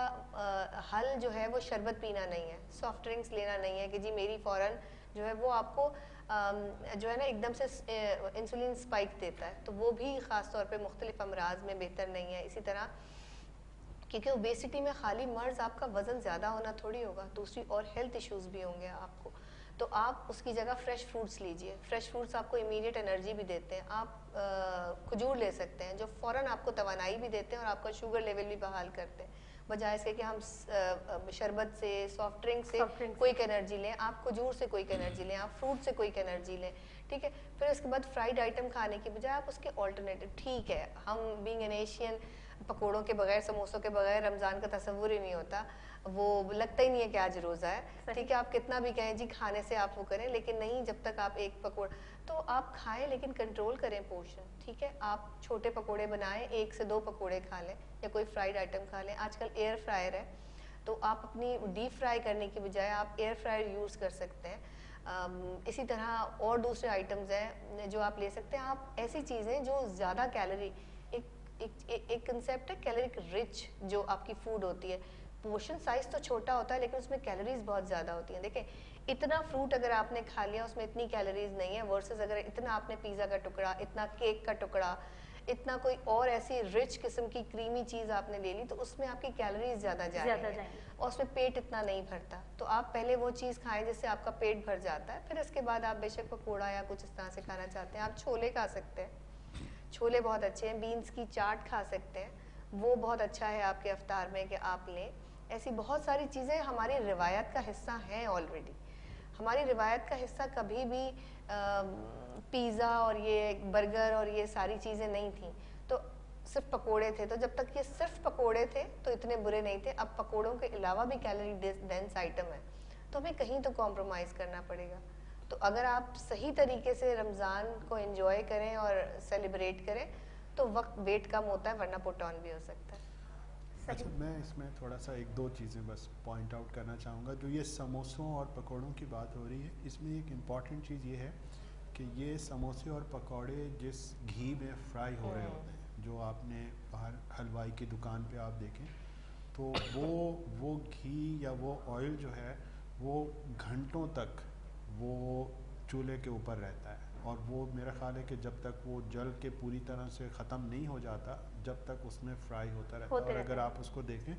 हल जो है वो शरबत पीना नहीं है, सॉफ्ट ड्रिंक्स लेना नहीं है कि जी मेरी फ़ौरन जो है वो आपको जो है ना एकदम से इंसुलिन स्पाइक देता है, तो वो भी ख़ास तौर पे मुख्तलिफ अमराज में बेहतर नहीं है। इसी तरह, क्योंकि ओबेसिटी में खाली मर्ज आपका वज़न ज़्यादा होना थोड़ी होगा, दूसरी और हेल्थ इश्यूज़ भी होंगे आपको। तो आप उसकी जगह फ्रेश फ्रूट्स लीजिए, फ्रेश फ्रूट्स आपको इमीडिएट एनर्जी भी देते हैं। आप खजूर ले सकते हैं जो फ़ौरन आपको तवानाई भी देते हैं और आपका शुगर लेवल भी बहाल करते हैं, बजाय इसके कि हम शरबत से, सॉफ्ट ड्रिंक से क्विक एनर्जी लें। आप खजूर से क्विक एनर्जी लें, आप फ्रूट से क्विक एनर्जी लें, ठीक है। फिर उसके बाद फ्राइड आइटम खाने की बजाय आप उसके ऑल्टरनेटिव, ठीक है, हम बीइंग एन एशियन, पकौड़ों के बगैर, समोसों के बगैर रमज़ान का तसव्वुर ही नहीं होता, वो लगता ही नहीं है कि आज रोज़ा है, ठीक है। आप कितना भी कहें जी खाने से आप वो करें, लेकिन नहीं, जब तक आप एक पकौड़ा, तो आप खाएं लेकिन कंट्रोल करें पोर्शन, ठीक है। आप छोटे पकोड़े बनाएं, 1 से 2 पकोड़े खा लें या कोई फ्राइड आइटम खा लें। आजकल एयर फ्रायर है, तो आप अपनी डीप फ्राई करने की बजाय आप एयर फ्रायर यूज़ कर सकते हैं। इसी तरह और दूसरे आइटम्स हैं जो आप ले सकते हैं। आप ऐसी चीज़ें जो ज़्यादा कैलोरी, एक कंसेप्ट है कैलोरिक रिच जो आपकी फूड होती है। पोर्शन साइज तो छोटा होता है लेकिन उसमें कैलोरीज बहुत ज़्यादा होती हैं। देखें, इतना फ्रूट अगर आपने खा लिया उसमें इतनी कैलोरीज नहीं है, वर्सेस अगर इतना आपने पिज़्ज़ा का टुकड़ा, इतना केक का टुकड़ा, इतना कोई और ऐसी रिच किस्म की क्रीमी चीज़ आपने ले ली, तो उसमें आपकी कैलोरीज ज़्यादा जाएंगी और उसमें पेट इतना नहीं भरता। तो आप पहले वो चीज़ खाएं जिससे आपका पेट भर जाता है, फिर इसके बाद आप बेशक पकौड़ा या कुछ इस तरह से खाना चाहते हैं, आप छोले खा सकते हैं, छोले बहुत अच्छे हैं। बीन्स की चाट खा सकते हैं, वो बहुत अच्छा है आपके अफ्तार में कि आप लें। ऐसी बहुत सारी चीज़ें हमारी रिवायत का हिस्सा हैं ऑलरेडी। हमारी रिवायत का हिस्सा कभी भी पिज़्ज़ा और ये बर्गर और ये सारी चीज़ें नहीं थी, तो सिर्फ पकोड़े थे, तो जब तक ये सिर्फ पकोड़े थे तो इतने बुरे नहीं थे। अब पकोड़ों के अलावा भी कैलोरी डेंस आइटम है, तो हमें कहीं तो कॉम्प्रोमाइज़ करना पड़ेगा। तो अगर आप सही तरीके से रमज़ान को एंजॉय करें और सेलिब्रेट करें तो वक्त वेट कम होता है, वरना पुट ऑन भी हो सकता है। अच्छा, मैं इसमें थोड़ा सा एक दो चीज़ें बस पॉइंट आउट करना चाहूँगा। जो ये समोसों और पकौड़ों की बात हो रही है, इसमें एक इम्पॉर्टेंट चीज़ ये है कि ये समोसे और पकौड़े जिस घी में फ्राई हो रहे होते हैं, जो आपने बाहर हलवाई की दुकान पे आप देखें, तो वो घी या वो ऑयल जो है वो घंटों तक वो चूल्हे के ऊपर रहता है, और वो मेरा ख्याल है कि जब तक वो जल के पूरी तरह से ख़त्म नहीं हो जाता, जब तक उसमें फ्राई होता रहता है। और अगर आप उसको देखें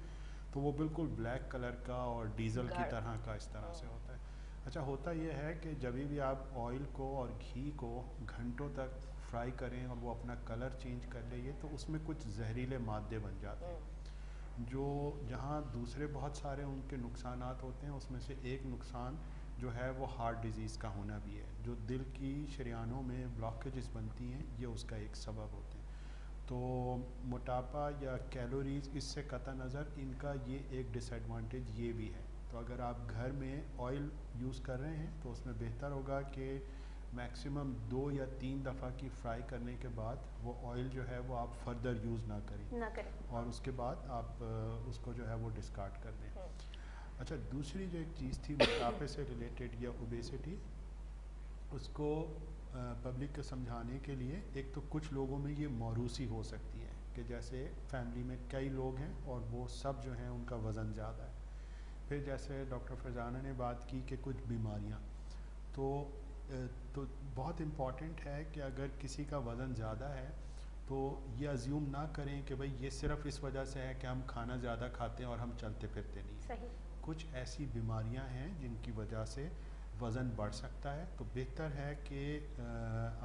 तो वो बिल्कुल ब्लैक कलर का और डीजल की तरह का इस तरह से होता है। अच्छा, होता यह है कि जब भी आप ऑयल को और घी को घंटों तक फ्राई करें और वो अपना कलर चेंज कर ले, तो उसमें कुछ जहरीले मादे बन जाते हैं, जो जहाँ दूसरे बहुत सारे उनके नुकसानात होते हैं, उसमें से एक नुकसान जो है वो हार्ट डिजीज़ का होना भी है। जो दिल की शरियानों में ब्लॉकेजेस बनती हैं, ये उसका एक सबब होते हैं। तो मोटापा या कैलोरीज इससे कतई नज़र इनका ये एक डिसएडवांटेज ये भी है। तो अगर आप घर में ऑयल यूज़ कर रहे हैं तो उसमें बेहतर होगा कि मैक्सिमम 2 या 3 दफ़ा की फ्राई करने के बाद वो ऑयल जो है वो आप फर्दर यूज़ ना करें और उसके बाद आप उसको जो है वो डिस्कार्ड कर दें। अच्छा, दूसरी जो एक चीज़ थी मोटापे से रिलेटेड या ओबेसिटी, उसको पब्लिक को समझाने के लिए, एक तो कुछ लोगों में ये मौरूसी हो सकती है कि जैसे फैमिली में कई लोग हैं और वो सब जो हैं उनका वज़न ज़्यादा है। फिर जैसे डॉक्टर फरजाना ने बात की कि कुछ बीमारियां, तो बहुत इम्पॉर्टेंट है कि अगर किसी का वज़न ज़्यादा है तो ये अज्यूम ना करें कि भाई ये सिर्फ इस वजह से है कि हम खाना ज़्यादा खाते हैं और हम चलते फिरते नहीं। सही। कुछ ऐसी बीमारियां हैं जिनकी वजह से वज़न बढ़ सकता है, तो बेहतर है कि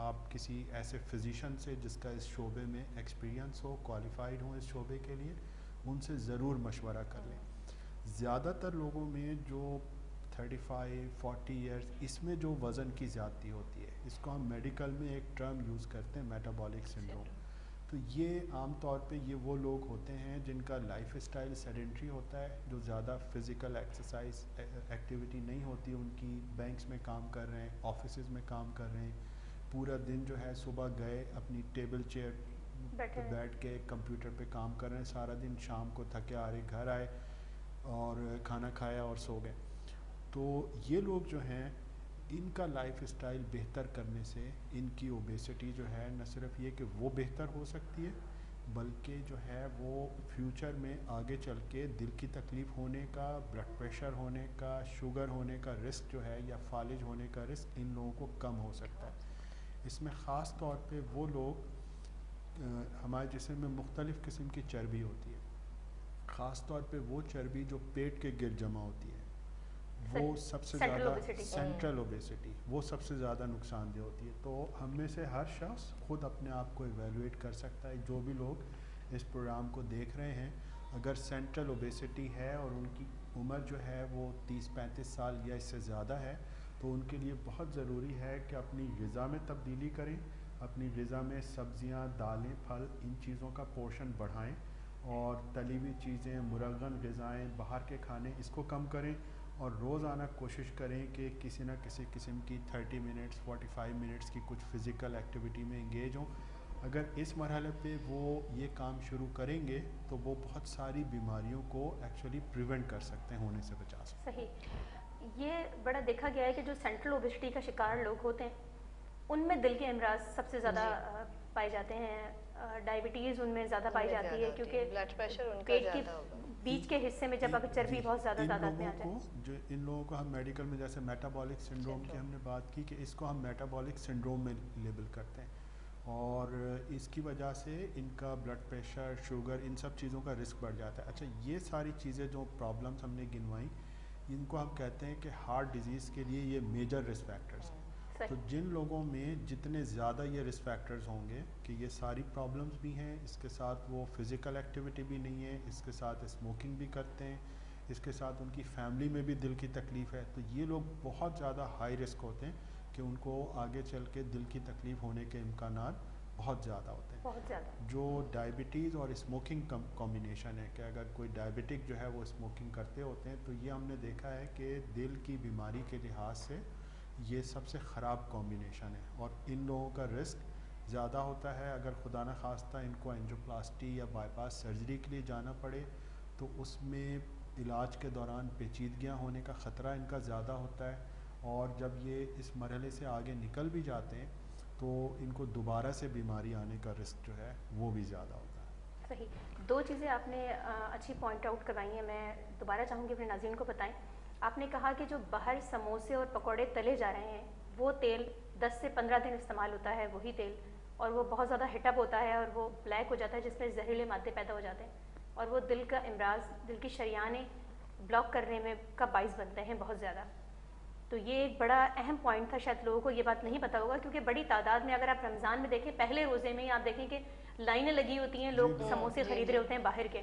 आप किसी ऐसे फिजिशियन से जिसका इस शोबे में एक्सपीरियंस हो, क्वालिफाइड हो इस शोबे के लिए, उनसे ज़रूर मशवरा कर लें। ज़्यादातर लोगों में जो 35-40 ईयर्स, इसमें जो वज़न की ज़्यादती होती है, इसको हम मेडिकल में एक टर्म यूज़ करते हैं, मेटाबॉलिक सिंड्रोम। तो ये आम तौर पे ये वो लोग होते हैं जिनका लाइफ स्टाइल सेडेंट्री होता है, जो ज़्यादा फिज़िकल एक्सरसाइज एक्टिविटी नहीं होती उनकी, बैंक्स में काम कर रहे हैं, ऑफिसेज में काम कर रहे हैं, पूरा दिन जो है सुबह गए अपनी टेबल चेयर पे बैठ के कंप्यूटर पे काम कर रहे हैं सारा दिन, शाम को थके आ रहे घर आए और खाना खाया और सो गए। तो ये लोग जो हैं, इनका लाइफ स्टाइल बेहतर करने से इनकी ओबेसिटी जो है न सिर्फ ये कि वो बेहतर हो सकती है, बल्कि जो है वो फ्यूचर में आगे चल के दिल की तकलीफ़ होने का, ब्लड प्रेशर होने का, शुगर होने का रिस्क जो है, या फालिज होने का रिस्क इन लोगों को कम हो सकता है। इसमें ख़ास तौर पे वो लोग हमारे जिस्म में मुख्तलिफ़ किस्म की चर्बी होती है, ख़ास तौर पे वो चर्बी जो पेट के गिर्द जमा होती है, वो सबसे ज़्यादा सेंट्रल ओबेसिटी, वो सबसे ज़्यादा नुकसानदेह होती है। तो हम में से हर शख्स खुद अपने आप को इवेलुएट कर सकता है। जो भी लोग इस प्रोग्राम को देख रहे हैं, अगर सेंट्रल ओबेसिटी है और उनकी उम्र जो है वो 30-35 साल या इससे ज़्यादा है, तो उनके लिए बहुत ज़रूरी है कि अपनी ग़िज़ा में तब्दीली करें, अपनी ग़िज़ा में सब्ज़ियाँ, दालें, फल, इन चीज़ों का पोर्शन बढ़ाएँ, और तली हुई चीज़ें, मुरगन ग़िज़ाएँ, बाहर के खाने, इसको कम करें, और रोज़ाना कोशिश करें कि किसी न किसी किस्म की 30 मिनट्स 45 मिनट्स की कुछ फ़िज़िकल एक्टिविटी में इंगेज हों। अगर इस मरहले पे वो ये काम शुरू करेंगे तो वो बहुत सारी बीमारियों को एक्चुअली प्रिवेंट कर सकते हैं, होने से बचा सकते हैं। सही। ये बड़ा देखा गया है कि जो सेंट्रल ओबेसिटी का शिकार लोग होते हैं उनमें दिल के अमराज सबसे ज़्यादा पाए जाते हैं, डायबिटीज़ उनमें ज़्यादा पाई जाती है, क्योंकि ब्लड प्रेशर उनका पेट की ज़्यादा होगा। बीच के हिस्से में जब अगर चर्बी बहुत ज़्यादा तादाद में आ जाए, जो इन लोगों को हम मेडिकल में जैसे मेटाबॉलिक सिंड्रोम की हमने बात की कि इसको हम मेटाबॉलिक सिंड्रोम में लेबल करते हैं, और इसकी वजह से इनका ब्लड प्रेशर, शुगर, इन सब चीज़ों का रिस्क बढ़ जाता है। अच्छा, ये सारी चीज़ें जो प्रॉब्लम्स हमने गिनवाई, इनको हम कहते हैं कि हार्ट डिजीज़ के लिए ये मेजर रिस्क फैक्टर्स हैं। तो जिन लोगों में जितने ज़्यादा ये रिस्क फैक्टर्स होंगे कि ये सारी प्रॉब्लम्स भी हैं, इसके साथ वो फ़िज़िकल एक्टिविटी भी नहीं है, इसके साथ स्मोकिंग भी करते हैं, इसके साथ उनकी फैमिली में भी दिल की तकलीफ़ है, तो ये लोग बहुत ज़्यादा हाई रिस्क होते हैं कि उनको आगे चल के दिल की तकलीफ़ होने के इम्कानात बहुत ज़्यादा होते हैं। बहुत ज़्यादा। जो डायबिटीज़ और स्मोकिंग कॉम्बिनेशन है कि अगर कोई डायबिटिक जो है वो स्मोकिंग करते होते हैं तो ये हमने देखा है कि दिल की बीमारी के लिहाज से ये सबसे ख़राब कॉम्बिनेशन है और इन लोगों का रिस्क ज़्यादा होता है। अगर खुदा न खास्ता इनको एंजियोप्लास्टी या बाईपास सर्जरी के लिए जाना पड़े तो उसमें इलाज के दौरान पेचीदगियाँ होने का ख़तरा इनका ज़्यादा होता है और जब ये इस मरहले से आगे निकल भी जाते हैं तो इनको दोबारा से बीमारी आने का रिस्क जो है वो भी ज़्यादा होता है। सही। दो चीज़ें आपने अच्छी पॉइंट आउट करवाई हैं, मैं दोबारा चाहूँगी अपने नाज़रीन को बताएं। आपने कहा कि जो बाहर समोसे और पकौड़े तले जा रहे हैं वो तेल 10 से 15 दिन इस्तेमाल होता है वही तेल, और वो बहुत ज़्यादा हिटअप होता है और वो ब्लैक हो जाता है जिसमें जहरीले मादे पैदा हो जाते हैं और वो दिल का इमराज, दिल की शरियानें ब्लॉक करने में का बाइस बनते हैं बहुत ज़्यादा। तो ये एक बड़ा अहम पॉइंट था, शायद लोगों को ये बात नहीं पता होगा क्योंकि बड़ी तादाद में अगर आप रमज़ान में देखें पहले रोज़े में ही आप देखें कि लाइनें लगी होती हैं, लोग समोसे खरीद रहे होते हैं बाहर के,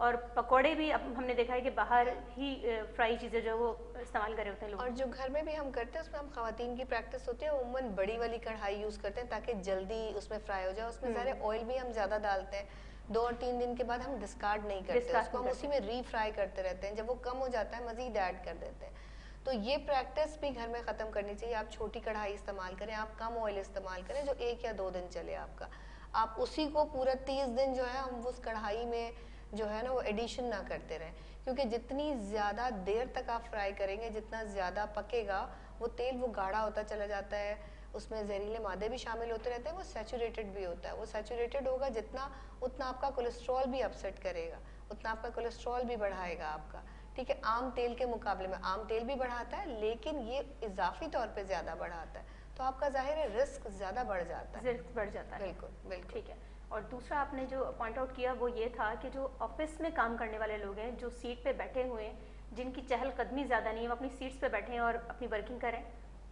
और पकोड़े भी अब हमने देखा है कि बाहर ही फ्राई चीज़ें जो वो इस्तेमाल कर रहे होते हैं लोग। और जो घर में भी हम करते हैं उसमें हम खवातीन की प्रैक्टिस होती है, उम्मन बड़ी वाली कढ़ाई यूज़ करते हैं ताकि जल्दी उसमें फ्राई हो जाए। उसमें ज़्यादा ऑयल भी हम ज़्यादा डालते हैं, 2 और 3 दिन के बाद हम डिस्कार्ड नहीं करते उसको, हम उसी में रीफ्राई करते रहते हैं। जब वो कम हो जाता है मज़ीद ऐड कर देते हैं। तो ये प्रैक्टिस भी घर में ख़त्म करनी चाहिए। आप छोटी कढ़ाई इस्तेमाल करें, आप कम ऑयल इस्तेमाल करें जो 1 या 2 दिन चले आपका। आप उसी को पूरा 30 दिन जो है हम उस कढ़ाई में जो है ना वो एडिशन ना करते रहें, क्योंकि जितनी ज़्यादा देर तक आप फ्राई करेंगे, जितना ज़्यादा पकेगा वो तेल, वो गाढ़ा होता चला जाता है, उसमें जहरीले मादे भी शामिल होते रहते हैं, वो सैचुरेटेड भी होता है। वो सैचुरेटेड होगा जितना, उतना आपका कोलेस्ट्रॉल भी अपसेट करेगा, उतना आपका कोलेस्ट्रॉल भी बढ़ाएगा आपका। ठीक है, आम तेल के मुकाबले में आम तेल भी बढ़ाता है लेकिन ये इजाफी तौर पे ज़्यादा बढ़ाता है, तो आपका ज़ाहिर है रिस्क ज़्यादा बढ़ जाता है। रिस्क बढ़ जाता है, बिल्कुल बिल्कुल। ठीक है। और दूसरा आपने जो पॉइंट आउट किया वो ये था कि जो ऑफिस में काम करने वाले लोग हैं, जो सीट पे बैठे हुए हैं, जिनकी चहलकदमी ज़्यादा नहीं है, वो अपनी सीट्स पे बैठे हैं और अपनी वर्किंग करें,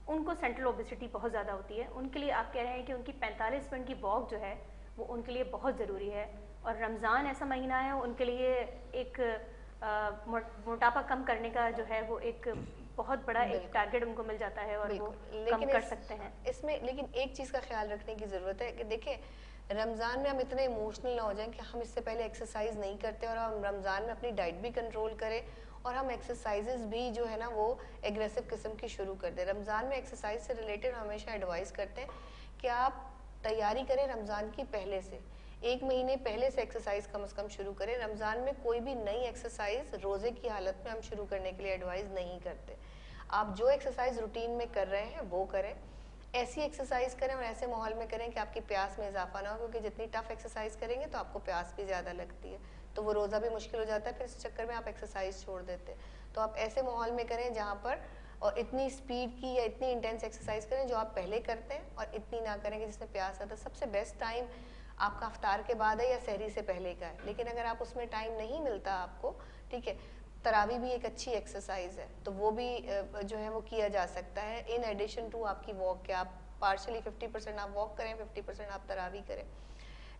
उनको सेंट्रल ओबेसिटी बहुत ज़्यादा होती है। उनके लिए आप कह रहे हैं कि उनकी 45 मिनट की वॉक जो है वो उनके लिए बहुत ज़रूरी है, और रमज़ान ऐसा महीना है उनके लिए एक मोटापा कम करने का जो है वो एक बहुत बड़ा एक टारगेट उनको मिल जाता है और वो कम कर सकते हैं इसमें। लेकिन एक चीज़ का ख्याल रखने की ज़रूरत है कि देखिए रमज़ान में हम इतने इमोशनल ना हो जाएं कि हम इससे पहले एक्सरसाइज नहीं करते और हम रमज़ान में अपनी डाइट भी कंट्रोल करें और हम एक्सरसाइजेज भी जो है ना वो एग्रेसिव किस्म की शुरू कर दें। रमज़ान में एक्सरसाइज से रिलेटेड हमेशा एडवाइस करते हैं कि आप तैयारी करें रमज़ान की पहले से, 1 महीने पहले से एक्सरसाइज कम से कम शुरू करें। रमज़ान में कोई भी नई एक्सरसाइज रोज़े की हालत में हम शुरू करने के लिए एडवाइस नहीं करते। आप जो एक्सरसाइज रूटीन में कर रहे हैं वो करें, ऐसी एक्सरसाइज करें और ऐसे माहौल में करें कि आपकी प्यास में इजाफा ना हो, क्योंकि जितनी टफ एक्सरसाइज करेंगे तो आपको प्यास भी ज़्यादा लगती है, तो वो रोज़ा भी मुश्किल हो जाता है, फिर इस चक्कर में आप एक्सरसाइज छोड़ देते हैं। तो आप ऐसे माहौल में करें जहाँ पर और इतनी स्पीड की या इतनी इंटेंस एक्सरसाइज करें जो आप पहले करते हैं, और इतनी ना करें कि जिसमें प्यास आता है। सबसे बेस्ट टाइम आपका अफ्तार के बाद है या सहरी से पहले का है, लेकिन अगर आप उसमें टाइम नहीं मिलता आपको, ठीक है, तरावी भी एक अच्छी एक्सरसाइज है, तो वो भी जो है वो किया जा सकता है इन एडिशन टू आपकी वॉक के। आप पार्शली 50% आप वॉक करें, 50% आप तरावी करें।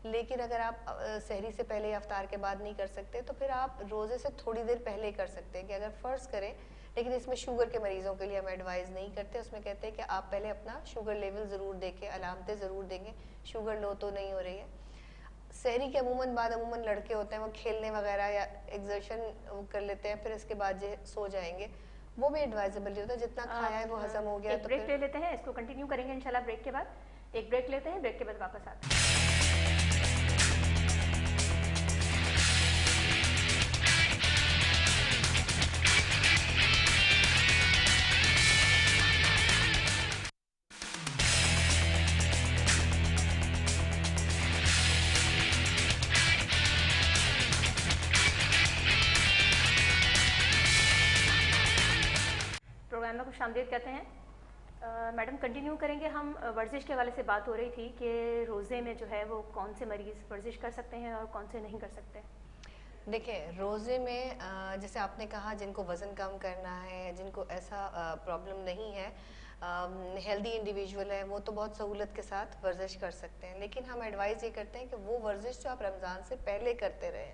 लेकिन अगर आप सहरी से पहले या अफ्तार के बाद नहीं कर सकते तो फिर आप रोज़े से थोड़ी देर पहले कर सकते हैं कि अगर फ़र्ज़ करें, लेकिन इसमें शुगर के मरीज़ों के लिए हम एडवाइस नहीं करते। उसमें कहते हैं कि आप पहले अपना शुगर लेवल ज़रूर देखें, अलामतें ज़रूर देंगे, शुगर लो तो नहीं हो रही है। सहरी के अमूमन लड़के होते हैं वो खेलने वगैरह या एक्सर्शन कर लेते हैं, फिर इसके बाद जो सो जाएंगे, वो भी एडवाइजेबल होता है। जितना खाया है वो हजम हो गया। तो ब्रेक ले लेते हैं, इसको कंटिन्यू करेंगे इंशाल्लाह ब्रेक के बाद। एक ब्रेक लेते हैं, ब्रेक के बाद वापस आते हैं। प्रोग्राम में खुश आमदीद कहते हैं। मैडम कंटिन्यू करेंगे। हम वर्जिश के हवाले से बात हो रही थी कि रोज़े में जो है वो कौन से मरीज़ वर्जिश कर सकते हैं और कौन से नहीं कर सकते। देखिए रोज़े में जैसे आपने कहा जिनको वज़न कम करना है, जिनको ऐसा प्रॉब्लम नहीं है, हेल्दी इंडिविजुअल है, वो तो बहुत सहूलत के साथ वर्जिश कर सकते हैं। लेकिन हम एडवाइस ये करते हैं कि वो वर्जिश जो आप रमज़ान से पहले करते रहे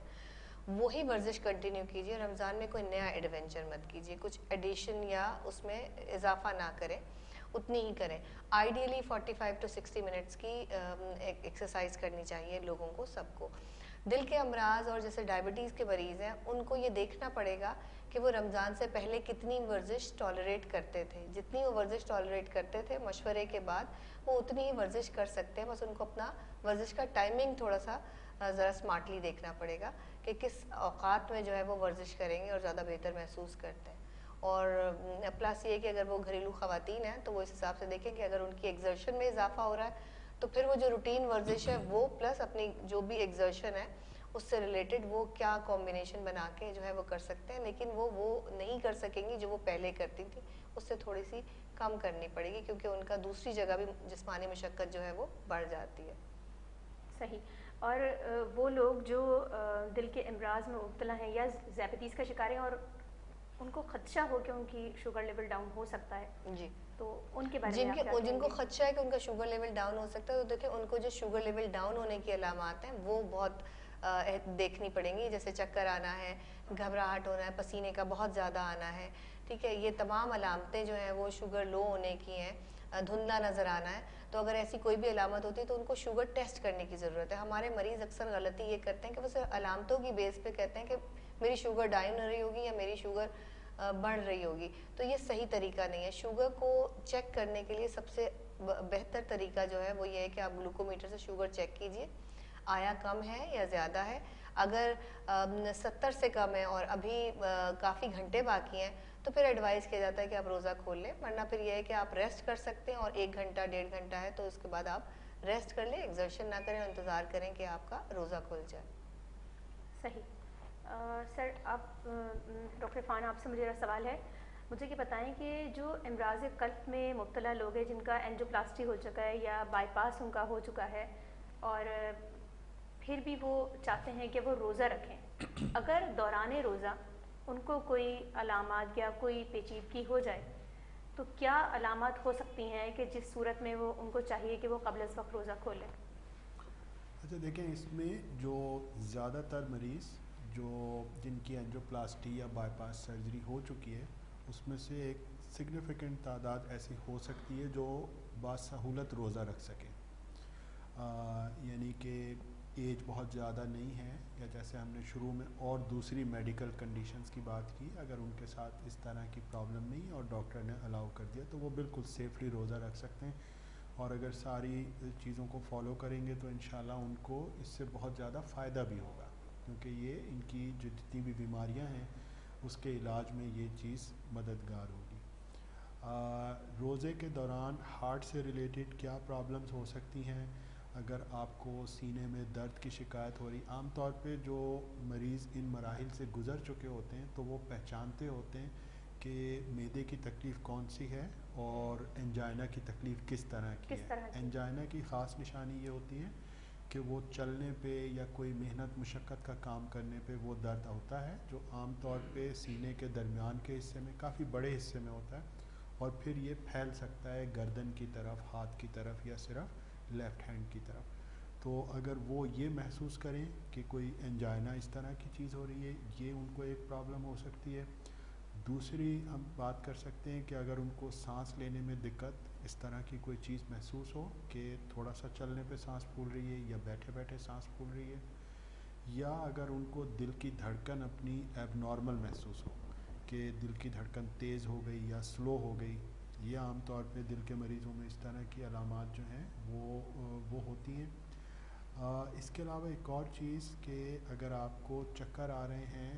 वही वर्जिश कंटिन्यू कीजिए। रमज़ान में कोई नया एडवेंचर मत कीजिए, कुछ एडिशन या उसमें इजाफा ना करें। उतनी ही करें। आइडियली 45 टू 60 मिनट्स की एक्सरसाइज करनी चाहिए लोगों को, सबको। दिल के अमराज और जैसे डायबिटीज़ के मरीज़ हैं, उनको ये देखना पड़ेगा कि वो रमज़ान से पहले कितनी वर्जिश टॉलरेट करते थे। जितनी वो वर्जिश टॉलरेट करते थे, मशवरे के बाद वो उतनी ही वर्जिश कर सकते हैं। बस उनको अपना वर्जिश का टाइमिंग थोड़ा सा ज़रा स्मार्टली देखना पड़ेगा कि किस औकात में जो है वो वर्जिश करेंगे और ज़्यादा बेहतर महसूस करते हैं। और प्लस ये कि अगर वो घरेलू ख़वातीन हैं तो वो इस हिसाब से देखें कि अगर उनकी एक्सर्शन में इजाफा हो रहा है तो फिर वो जो रूटीन वर्जिश है वो प्लस अपनी जो भी एक्सर्शन है उससे रिलेटेड वो क्या कॉम्बिनेशन बना के जो है वो कर सकते हैं। लेकिन वो नहीं कर सकेंगी जो वो पहले करती थी, उससे थोड़ी सी कम करनी पड़ेगी, क्योंकि उनका दूसरी जगह भी जिस्मानी मशक्क़त जो है वो बढ़ जाती है। सही। और वो लोग जो दिल के अमराज में मुब्तला हैं या ज़ैबतीज़ का शिकार हैं और उनको खदशा हो कि उनकी शुगर लेवल डाउन हो सकता है जी, तो उनके बारे में आप क्या जिनको कहेंगे? खदशा है कि उनका शुगर लेवल डाउन हो सकता है, तो देखिए उनको जो शुगर लेवल डाउन होने की अलामात हैं वो बहुत देखनी पड़ेंगी। जैसे चक्कर आना है, घबराहट होना है, पसीने का बहुत ज़्यादा आना है, ठीक है, ये तमाम अलामतें जो हैं वो शुगर लो होने की हैं। धुंधला नज़र आना है, तो अगर ऐसी कोई भी अलामत होती है तो उनको शुगर टेस्ट करने की ज़रूरत है। हमारे मरीज़ अक्सर गलती ये करते हैं कि वो सिर्फ अलामतों की बेस पे कहते हैं कि मेरी शुगर डाउन हो रही होगी या मेरी शुगर बढ़ रही होगी, तो ये सही तरीका नहीं है। शुगर को चेक करने के लिए सबसे बेहतर तरीका जो है वो ये है कि आप ग्लूकोमीटर से शुगर चेक कीजिए, आया कम है या ज़्यादा है। अगर 70 से कम है और अभी काफ़ी घंटे बाकी हैं तो फिर एडवाइस किया जाता है कि आप रोज़ा खोल लें, वरना फिर यह है कि आप रेस्ट कर सकते हैं और 1 घंटा 1.5 घंटा है तो उसके बाद आप रेस्ट कर लें, एक्सर्शन ना करें और इंतज़ार करें कि आपका रोज़ा खुल जाए। सही। सर आप डॉक्टर इरफान, आपसे मुझे सवाल है, मुझे ये बताएं कि जो अमराज कल्ब में मुब्तला लोग हैं जिनका एंजियोप्लास्टी हो चुका है या बाईपास उनका हो चुका है और फिर भी वो चाहते हैं कि वो रोज़ा रखें, अगर दौरान रोज़ा उनको कोई अलामात या कोई पेचीदगी हो जाए तो क्या अलामात हो सकती हैं कि जिस सूरत में वो उनको चाहिए कि वो क़ब्ल इस वक्त रोज़ा खोलें? अच्छा देखें, इसमें जो ज़्यादातर मरीज़ जो जिनकी एंजियोप्लास्टी या बाईपास सर्जरी हो चुकी है उसमें से एक सिग्निफिकेंट तादाद ऐसी हो सकती है जो बासहूलत रोज़ा रख सकें, यानी कि एज बहुत ज़्यादा नहीं है या जैसे हमने शुरू में और दूसरी मेडिकल कंडीशंस की बात की, अगर उनके साथ इस तरह की प्रॉब्लम नहीं और डॉक्टर ने अलाउ कर दिया तो वो बिल्कुल सेफली रोज़ा रख सकते हैं। और अगर सारी चीज़ों को फॉलो करेंगे तो इंशाल्लाह उनको इससे बहुत ज़्यादा फ़ायदा भी होगा, क्योंकि ये इनकी जो जितनी भी बीमारियां हैं उसके इलाज में ये चीज़ मददगार होगी। रोज़े के दौरान हार्ट से रिलेटेड क्या प्रॉब्लम्स हो सकती हैं? अगर आपको सीने में दर्द की शिकायत हो रही, आम तौर पे जो मरीज़ इन मराहिल से गुज़र चुके होते हैं तो वो पहचानते होते हैं कि मैदे की तकलीफ़ कौन सी है और एंजाइना की तकलीफ़ किस तरह की है। एंजाइना की ख़ास निशानी ये होती है कि वो चलने पे या कोई मेहनत मुशक्क़त का काम करने पे वो दर्द होता है, जो आम तौर पे सीने के दरमियान के हिस्से में काफ़ी बड़े हिस्से में होता है और फिर ये फैल सकता है गर्दन की तरफ, हाथ की तरफ या सिर्फ लेफ़्ट हैंड की तरफ। तो अगर वो ये महसूस करें कि कोई एंजाइना इस तरह की चीज़ हो रही है, ये उनको एक प्रॉब्लम हो सकती है। दूसरी हम बात कर सकते हैं कि अगर उनको सांस लेने में दिक्कत, इस तरह की कोई चीज़ महसूस हो कि थोड़ा सा चलने पे सांस फूल रही है या बैठे बैठे सांस फूल रही है, या अगर उनको दिल की धड़कन अपनी एबनॉर्मल महसूस हो कि दिल की धड़कन तेज़ हो गई या स्लो हो गई, ये आम तौर पे दिल के मरीज़ों में इस तरह की अलामात जो हैं वो होती हैं। इसके अलावा एक और चीज़ कि अगर आपको चक्कर आ रहे हैं,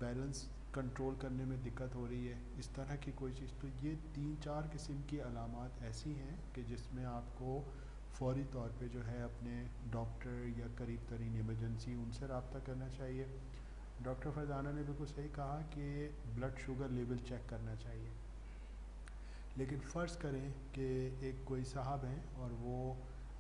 बैलेंस कंट्रोल करने में दिक्कत हो रही है, इस तरह की कोई चीज़, तो ये 3-4 किस्म की अलामात ऐसी हैं कि जिसमें आपको फ़ौरी तौर पे जो है अपने डॉक्टर या करीब तरीन इमरजेंसी उनसे रब्ता करना चाहिए। डॉक्टर फरजाना ने बिल्कुल सही कहा कि ब्लड शुगर लेवल चेक करना चाहिए, लेकिन फ़र्ज़ करें कि एक कोई साहब हैं और वो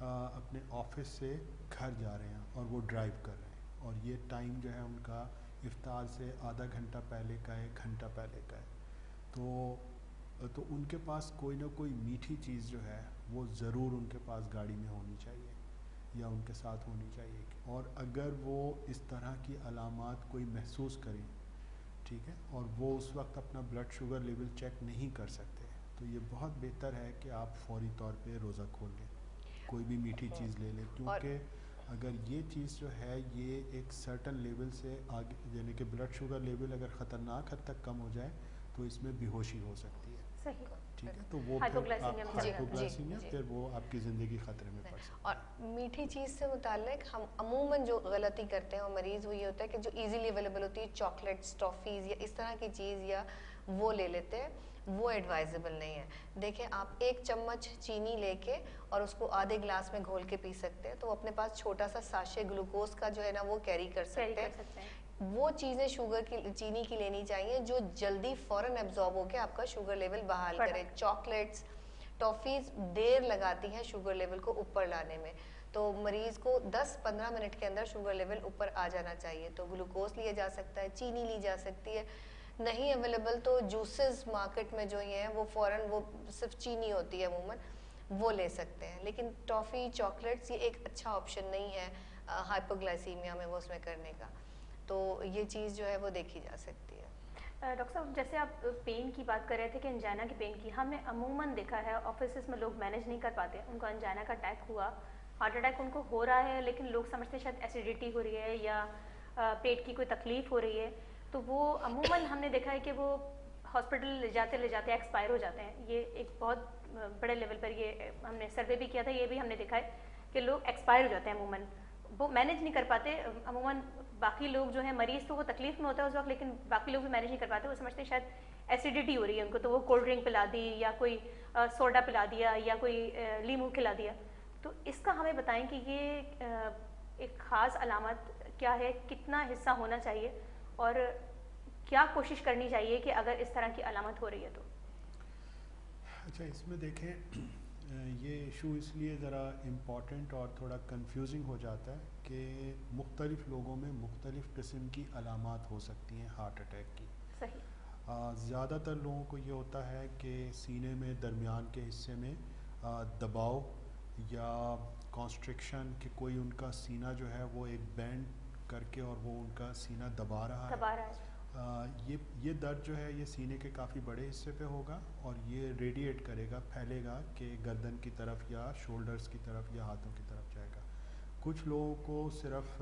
अपने ऑफिस से घर जा रहे हैं और वो ड्राइव कर रहे हैं और ये टाइम जो है उनका इफ्तार से आधा घंटा पहले का है, घंटा पहले का है, तो उनके पास कोई ना कोई मीठी चीज़ जो है वो ज़रूर उनके पास गाड़ी में होनी चाहिए या उनके साथ होनी चाहिए। और अगर वो इस तरह की अलामात कोई महसूस करें, ठीक है, और वो उस वक्त अपना ब्लड शुगर लेवल चेक नहीं कर सकते, तो ये बहुत बेहतर है कि आप फौरी तौर पे रोज़ा खोल लें, कोई भी मीठी चीज़ ले लें, क्योंकि अगर ये चीज़ जो है ये एक सर्टन लेवल से आगे, यानी कि ब्लड शुगर लेवल अगर ख़तरनाक हद तक कम हो जाए तो इसमें बेहोशी हो सकती है। सही। ठीक है, तो वो हाइपोग्लाइसीमिया में हाइपोग्लाइसीमिया फिर वो आपकी ज़िंदगी ख़तरे में पड़ सकती है। और मीठी चीज़ से मुताल्लिक हम अमूमन जो गलती करते हैं और मरीज़ वो ये होता है कि जो इजीली अवेलेबल होती है चॉकलेट्स, टॉफ़ीज़ या इस तरह की चीज़ या वो ले लेते हैं, वो एडवाइजेबल नहीं है। देखें, आप 1 चम्मच चीनी लेके और उसको आधे गिलास में घोल के पी सकते हैं, तो अपने पास छोटा सा साशे ग्लूकोज का जो है ना वो कैरी कर सकते हैं। वो चीज़ें शुगर की, चीनी की लेनी चाहिए जो जल्दी फ़ौरन एब्जॉर्ब होकर आपका शुगर लेवल बहाल करे। चॉकलेट्स, टॉफ़ीज़ देर लगाती हैं शुगर लेवल को ऊपर लाने में, तो मरीज़ को 10-15 मिनट के अंदर शुगर लेवल ऊपर आ जाना चाहिए। तो ग्लूकोज लिया जा सकता है, चीनी ली जा सकती है, नहीं अवेलेबल तो जूसेस मार्केट में जो ये हैं वो फ़ौरन वो सिर्फ चीनी होती है अमूमन, वो ले सकते हैं। लेकिन टॉफ़ी, चॉकलेट्स ये एक अच्छा ऑप्शन नहीं है हाइपोग्लाइसीमिया में वो उसमें करने का, तो ये चीज़ जो है वो देखी जा सकती है। डॉक्टर साहब, जैसे आप पेन की बात कर रहे थे कि अंजाना की पेन की, हमने अमूमन देखा है ऑफिस में लोग मैनेज नहीं कर पाते, उनको अंजाना का अटैक हुआ, हार्ट अटैक उनको हो रहा है, लेकिन लोग समझते शायद एसिडिटी हो रही है या पेट की कोई तकलीफ हो रही है, तो वो अमूमन हमने देखा है कि वो हॉस्पिटल ले जाते एक्सपायर हो जाते हैं। ये एक बहुत बड़े लेवल पर ये हमने सर्वे भी किया था, ये भी हमने देखा है कि लोग एक्सपायर हो जाते हैं अमूमन, वो मैनेज नहीं कर पाते। अमूमन बाकी लोग जो है, मरीज़ तो वो तकलीफ में होता है उस वक्त, लेकिन बाकी लोग भी मैनेज नहीं कर पाते, वो समझते हैं शायद एसिडिटी हो रही है उनको, तो वो कोल्ड ड्रिंक पिला दी या कोई सोडा पिला दिया या कोई लीमू खिला दिया। तो इसका हमें बताएं कि ये एक ख़ास अलामत क्या है, कितना हिस्सा होना चाहिए और क्या कोशिश करनी चाहिए कि अगर इस तरह की अलामत हो रही है तो। अच्छा, इसमें देखें ये इशू इसलिए ज़रा इम्पॉर्टेंट और थोड़ा कंफ्यूजिंग हो जाता है कि मुख्तलिफ़ लोगों में मुख्तलिफ़ किस्म की अलामात हो सकती हैं हार्ट अटैक की। सही। ज़्यादातर लोगों को ये होता है कि सीने में दरमियान के हिस्से में दबाव या कॉन्स्ट्रिक्शन, कि कोई उनका सीना जो है वो एक बैंड करके और वो उनका सीना दबा रहा है। ये दर्द जो है ये सीने के काफ़ी बड़े हिस्से पे होगा और ये रेडिएट करेगा, फैलेगा कि गर्दन की तरफ या शोल्डर्स की तरफ या हाथों की तरफ जाएगा। कुछ लोगों को सिर्फ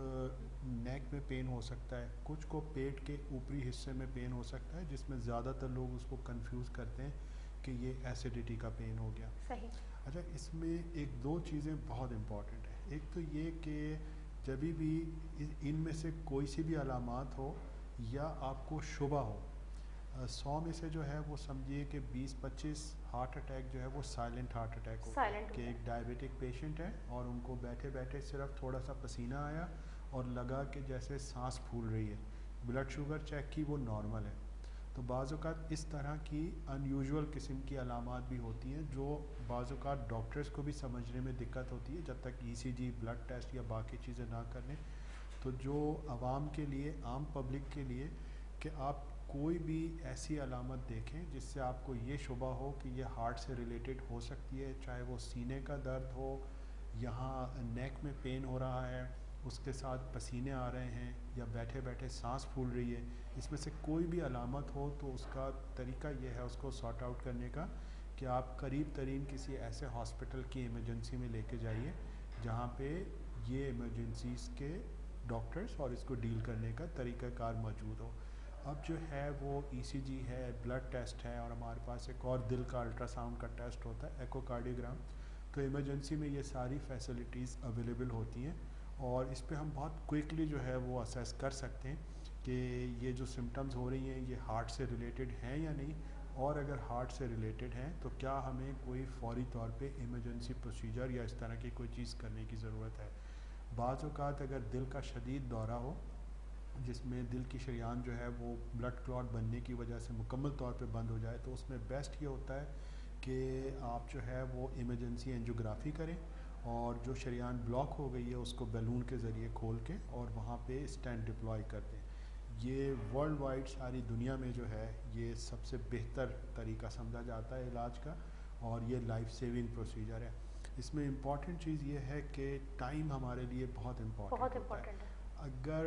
नेक में पेन हो सकता है, कुछ को पेट के ऊपरी हिस्से में पेन हो सकता है, जिसमें ज़्यादातर लोग उसको कंफ्यूज करते हैं कि ये एसिडिटी का पेन हो गया। सही। अच्छा, इसमें एक दो चीज़ें बहुत इम्पॉर्टेंट है। एक तो ये कि जब भी इनमें से कोई सी भी अलामात हो या आपको शुबा हो, 100 में से जो है वो समझिए कि 20-25 हार्ट अटैक जो है वो साइलेंट हार्ट अटैक होता है कि एक डायबिटिक पेशेंट है और उनको बैठे बैठे सिर्फ थोड़ा सा पसीना आया और लगा कि जैसे सांस फूल रही है, ब्लड शुगर चेक की वो नॉर्मल है। तो बाज़ औक़ात इस तरह की अनयूजुअल किस्म की अलामात भी होती हैं जो बाज़ औक़ात डॉक्टर्स को भी समझने में दिक्कत होती है जब तक ECG, ब्लड टेस्ट या बाकी चीज़ें ना कर लें। तो जो आवाम के लिए, आम पब्लिक के लिए, कि आप कोई भी ऐसी अलामत देखें जिससे आपको ये शुबा हो कि ये हार्ट से रिलेटेड हो सकती है, चाहे वो सीने का दर्द हो, यहाँ नेक में पेन हो रहा है, उसके साथ पसीने आ रहे हैं या बैठे बैठे सांस फूल रही है, इसमें से कोई भी अलामत हो तो उसका तरीका ये है उसको सॉर्ट आउट करने का कि आप करीब तरीन किसी ऐसे हॉस्पिटल की इमरजेंसी में लेके जाइए जहाँ पे ये इमरजेंसीज़ के डॉक्टर्स और इसको डील करने का तरीक़ाकार मौजूद हो। अब जो है वो ECG है, ब्लड टेस्ट है और हमारे पास एक और दिल का अल्ट्रासाउंड का टेस्ट होता है, एकोकार्डियोग्राम। तो इमरजेंसी में ये सारी फैसिलिटीज़ अवेलेबल होती हैं और इस पे हम बहुत क्विकली जो है वो असेस कर सकते हैं कि ये जो सिम्टम्स हो रही हैं ये हार्ट से रिलेटेड हैं या नहीं, और अगर हार्ट से रिलेटेड हैं तो क्या हमें कोई फ़ौरी तौर पे इमरजेंसी प्रोसीजर या इस तरह की कोई चीज़ करने की ज़रूरत है। बाज़ औक़ात अगर दिल का शदीद दौरा हो जिसमें दिल की शरीयान जो है वो ब्लड क्लॉट बनने की वजह से मुकम्मल तौर पे बंद हो जाए, तो उसमें बेस्ट ये होता है कि आप जो है वो इमरजेंसी एंजियोग्राफी करें और जो शरीयान ब्लॉक हो गई है उसको बैलून के ज़रिए खोल के और वहाँ पे स्टेंट डिप्लॉय कर दें। ये वर्ल्ड वाइड सारी दुनिया में जो है ये सबसे बेहतर तरीका समझा जाता है इलाज का और ये लाइफ सेविंग प्रोसीजर है। इसमें इम्पॉर्टेंट चीज़ ये है कि टाइम हमारे लिए बहुत इम्पॉर्टेंट है। अगर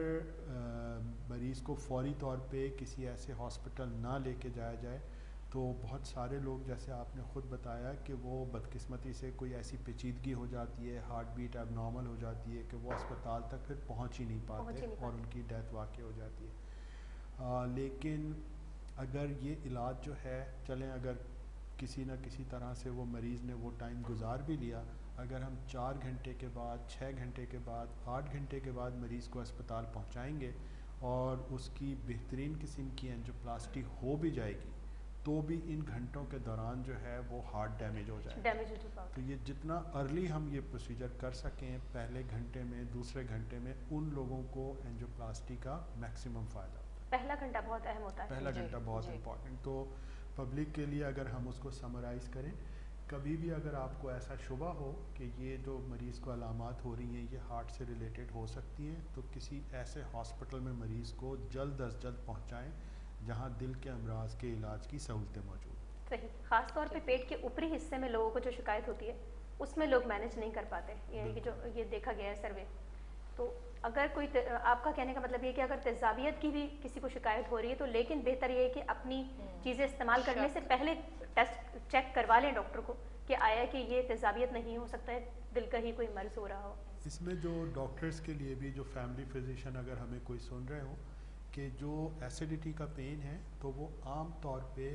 मरीज़ को फ़ौरी तौर पे किसी ऐसे हॉस्पिटल ना लेके जाया जाए तो बहुत सारे लोग, जैसे आपने ख़ुद बताया कि वो बदकिस्मती से कोई ऐसी पेचीदगी हो जाती है, हार्ट बीट एबनॉर्मल हो जाती है कि वो अस्पताल तक फिर पहुंच ही नहीं पाते और उनकी डेथ वाक़ई हो जाती है। लेकिन अगर ये इलाज जो है चलें, अगर किसी न किसी तरह से वो मरीज़ ने वो टाइम गुजार भी लिया, अगर हम 4 घंटे के बाद, 6 घंटे के बाद, 8 घंटे के बाद मरीज़ को अस्पताल पहुंचाएंगे और उसकी बेहतरीन किस्म की एंजियोप्लास्टी हो भी जाएगी, तो भी इन घंटों के दौरान जो है वो हार्ट डैमेज हो जाएगा। तो ये जितना अर्ली हम ये प्रोसीजर कर सकें, पहले घंटे में, दूसरे घंटे में, उन लोगों को एंजियोप्लास्टी का मैक्सिमम फ़ायदा होता है। पहला घंटा बहुत अहम होता है। पहला घंटा बहुत इम्पॉर्टेंट। तो पब्लिक के लिए अगर हम उसको समराइज़ करें, कभी भी अगर आपको ऐसा शुबा हो कि ये जो मरीज़ को अलामात हो रही हैं ये हार्ट से रिलेटेड हो सकती हैं, तो किसी ऐसे हॉस्पिटल में मरीज़ को जल्द अज जल्द पहुँचाएँ जहाँ दिल के अमराज के इलाज की सहूलतें मौजूद। सही, ख़ास तौर पे पेट के ऊपरी हिस्से में लोगों को जो शिकायत होती है उसमें लोग मैनेज नहीं कर पाते, ये जो ये देखा गया है सर्वे। तो अगर कोई, आपका कहने का मतलब ये कि अगर तेज़ाबियत की भी किसी को शिकायत हो रही है तो लेकिन बेहतर ये है कि अपनी चीज़ें इस्तेमाल करने से पहले टेस्ट चेक करवा लें डॉक्टर को कि आया कि ये तेज़ाबियत नहीं हो सकता है दिल का ही कोई मर्ज़ हो रहा हो। इसमें जो डॉक्टर्स के लिए भी, जो फैमिली फिजिशियन अगर हमें कोई सुन रहे हो कि जो एसिडिटी का पेन है, तो वो आम तौर पे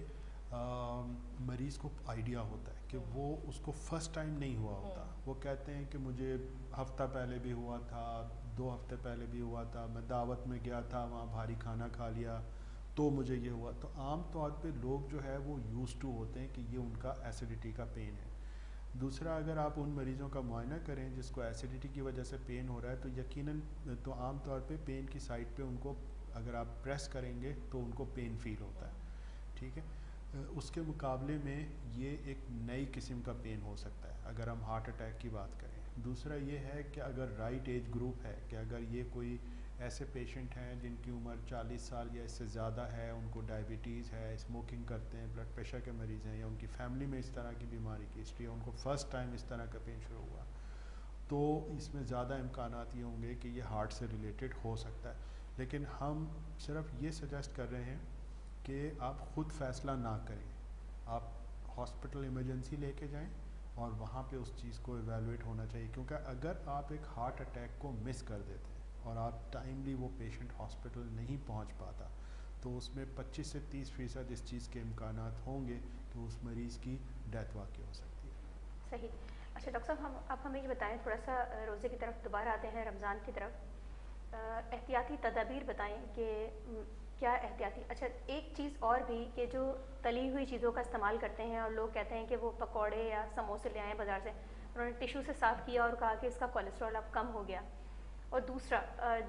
मरीज़ को आइडिया होता है कि वो उसको फ़र्स्ट टाइम नहीं हुआ होता। वो कहते हैं कि मुझे हफ़्ता पहले भी हुआ था, 2 हफ़्ते पहले भी हुआ था, मैं दावत में गया था, वहाँ भारी खाना खा लिया तो मुझे ये हुआ। तो आम तौर पे लोग जो है वो यूज़ टू होते हैं कि ये उनका एसिडिटी का पेन है। दूसरा, अगर आप उन मरीज़ों का मुआयना करें जिसको एसिडिटी की वजह से पेन हो रहा है, तो यकीनन तो आम तौर पे पेन की साइड पे उनको अगर आप प्रेस करेंगे तो उनको पेन फील होता है, ठीक है। उसके मुकाबले में ये एक नई किस्म का पेन हो सकता है अगर हम हार्ट अटैक की बात करें। दूसरा ये है कि अगर राइट एज ग्रुप है, कि अगर ये कोई ऐसे पेशेंट हैं जिनकी उम्र 40 साल या इससे ज़्यादा है, उनको डायबिटीज़ है, स्मोकिंग करते हैं, ब्लड प्रेशर के मरीज़ हैं, या उनकी फैमिली में इस तरह की बीमारी की हिस्ट्री है, उनको फ़र्स्ट टाइम इस तरह का पेन शुरू हुआ, तो इसमें ज़्यादा इम्कानात ये होंगे कि ये हार्ट से रिलेटेड हो सकता है। लेकिन हम सिर्फ ये सजेस्ट कर रहे हैं कि आप ख़ुद फ़ैसला ना करें, आप हॉस्पिटल इमरजेंसी लेके जाएं और वहाँ पे उस चीज़ को इवेलुएट होना चाहिए। क्योंकि अगर आप एक हार्ट अटैक को मिस कर देते हैं और आप टाइमली वो पेशेंट हॉस्पिटल नहीं पहुँच पाता, तो उसमें 25 से 30% इस चीज़ के इम्कानात होंगे कि उस मरीज़ की डेथ वाक़ई हो सकती है। सही। अच्छा डॉक्टर साहब, अब हमें ये बताएं, थोड़ा सा रोज़े की तरफ दोबारा आते हैं, रमज़ान की तरफ। एहतियाती तदाबीर बताएं कि क्या एहतियाती, अच्छा एक चीज़ और भी कि जो तली हुई चीज़ों का इस्तेमाल करते हैं और लोग कहते हैं कि वो पकौड़े या समोसे ले आए बाज़ार से, उन्होंने टिशू से साफ़ किया और कहा कि इसका कोलेस्ट्रॉल अब कम हो गया। और दूसरा,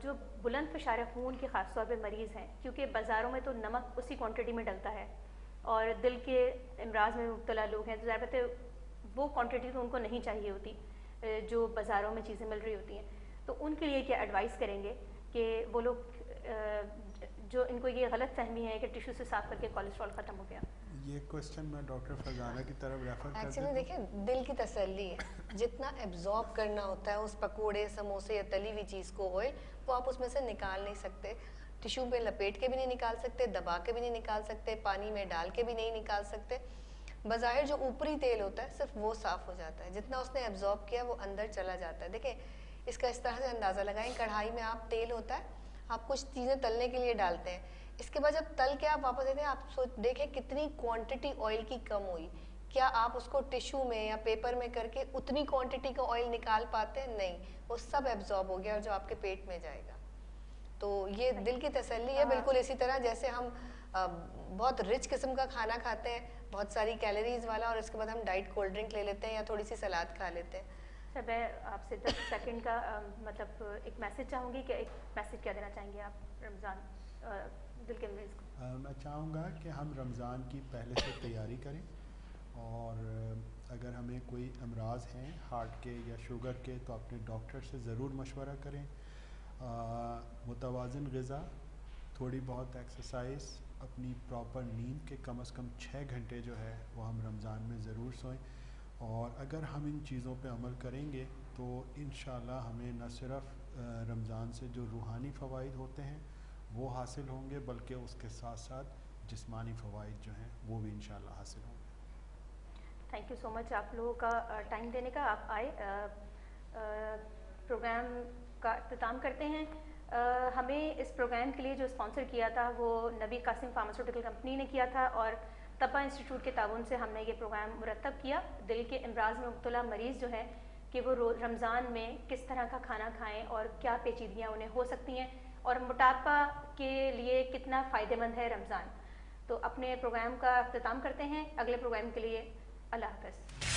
जो बुलंद फ़शार खून के ख़ास तौर पे मरीज़ हैं, क्योंकि बाज़ारों में तो नमक उसी क्वांटिटी में डलता है और दिल के अमराज में मुब्तला लोग हैं, तो ज़ाहिर बात है वो क्वांटिटी तो उनको नहीं चाहिए होती जो बाज़ारों में चीज़ें मिल रही होती हैं। तो उनके लिए क्या एडवाइस करेंगे कि वो लोग जो इनको ये गलत फहमी है कि टिश्यू से साफ करके कोलेस्ट्रॉल ख़त्म हो गया? ये क्वेश्चन मैं डॉक्टर फरजाना की तरफ रेफर कर एक्चुअली देखिए, दिल की तसल्ली है, जितना एब्जॉर्ब करना होता है उस पकोड़े, समोसे या तली हुई चीज़ को ऑयल, वो आप उसमें से निकाल नहीं सकते। टिश्यू पे लपेट के भी नहीं निकाल सकते, दबा के भी नहीं निकाल सकते, पानी में डाल के भी नहीं निकाल सकते। बज़ाहिर जो ऊपरी तेल होता है सिर्फ वो साफ़ हो जाता है, जितना उसने एब्जॉर्ब किया वो अंदर चला जाता है। देखिए, इसका इस तरह से अंदाज़ा लगाएं, कढ़ाई में आप तेल होता है, आप कुछ चीज़ें तलने के लिए डालते हैं, इसके बाद जब तल के आप वापस देते हैं, आप देखें कितनी क्वांटिटी ऑयल की कम हुई। क्या आप उसको टिश्यू में या पेपर में करके उतनी क्वांटिटी का ऑयल निकाल पाते हैं? नहीं, वो सब एब्जॉर्ब हो गया और जो आपके पेट में जाएगा। तो ये दिल की तसल्ली है। बिल्कुल इसी तरह जैसे हम बहुत रिच किस्म का खाना खाते हैं, बहुत सारी कैलोरीज वाला, और उसके बाद हम डाइट कोल्ड ड्रिंक ले लेते हैं या थोड़ी सी सलाद खा लेते हैं। सर, मैं आपसे 10 सेकंड का मतलब एक मैसेज चाहूँगी कि एक मैसेज क्या देना चाहेंगे आप रमज़ान दिल के मरीज़ को? मैं चाहूँगा कि हम रमज़ान की पहले से तैयारी करें, और अगर हमें कोई अमराज हैं हार्ट के या शुगर के, तो अपने डॉक्टर से ज़रूर मशवरा करें। मुतवाज़िन ग़िज़ा, थोड़ी बहुत एक्सरसाइज, अपनी प्रॉपर नींद के कम से कम 6 घंटे जो है वो हम रमज़ान में ज़रूर सोएं। और अगर हम इन चीज़ों पे अमल करेंगे तो इंशाअल्लाह हमें न सिर्फ रमज़ान से जो रूहानी फ़वाइद होते हैं वो हासिल होंगे, बल्कि उसके साथ साथ जिस्मानी फ़वाइद जो हैं वो भी इंशाल्लाह हासिल होंगे। थैंक यू सो मच आप लोगों का टाइम देने का। आप आए प्रोग्राम का इख्तिताम करते हैं। हमें इस प्रोग्राम के लिए जो स्पॉन्सर किया था वो नबी कासिम फार्मास्यूटिकल कंपनी ने किया था और तपा इंस्टीट्यूट के ताउन से हमने ये प्रोग्राम मुरतब किया। दिल के अमराज में मुब्तला मरीज़ जो है कि वो रमज़ान में किस तरह का खाना खाएं और क्या पेचीदगियाँ उन्हें हो सकती हैं और मोटापा के लिए कितना फ़ायदेमंद है रमज़ान। तो अपने प्रोग्राम का इख्तिताम करते हैं। अगले प्रोग्राम के लिए अल्लाह हाफ़िज़।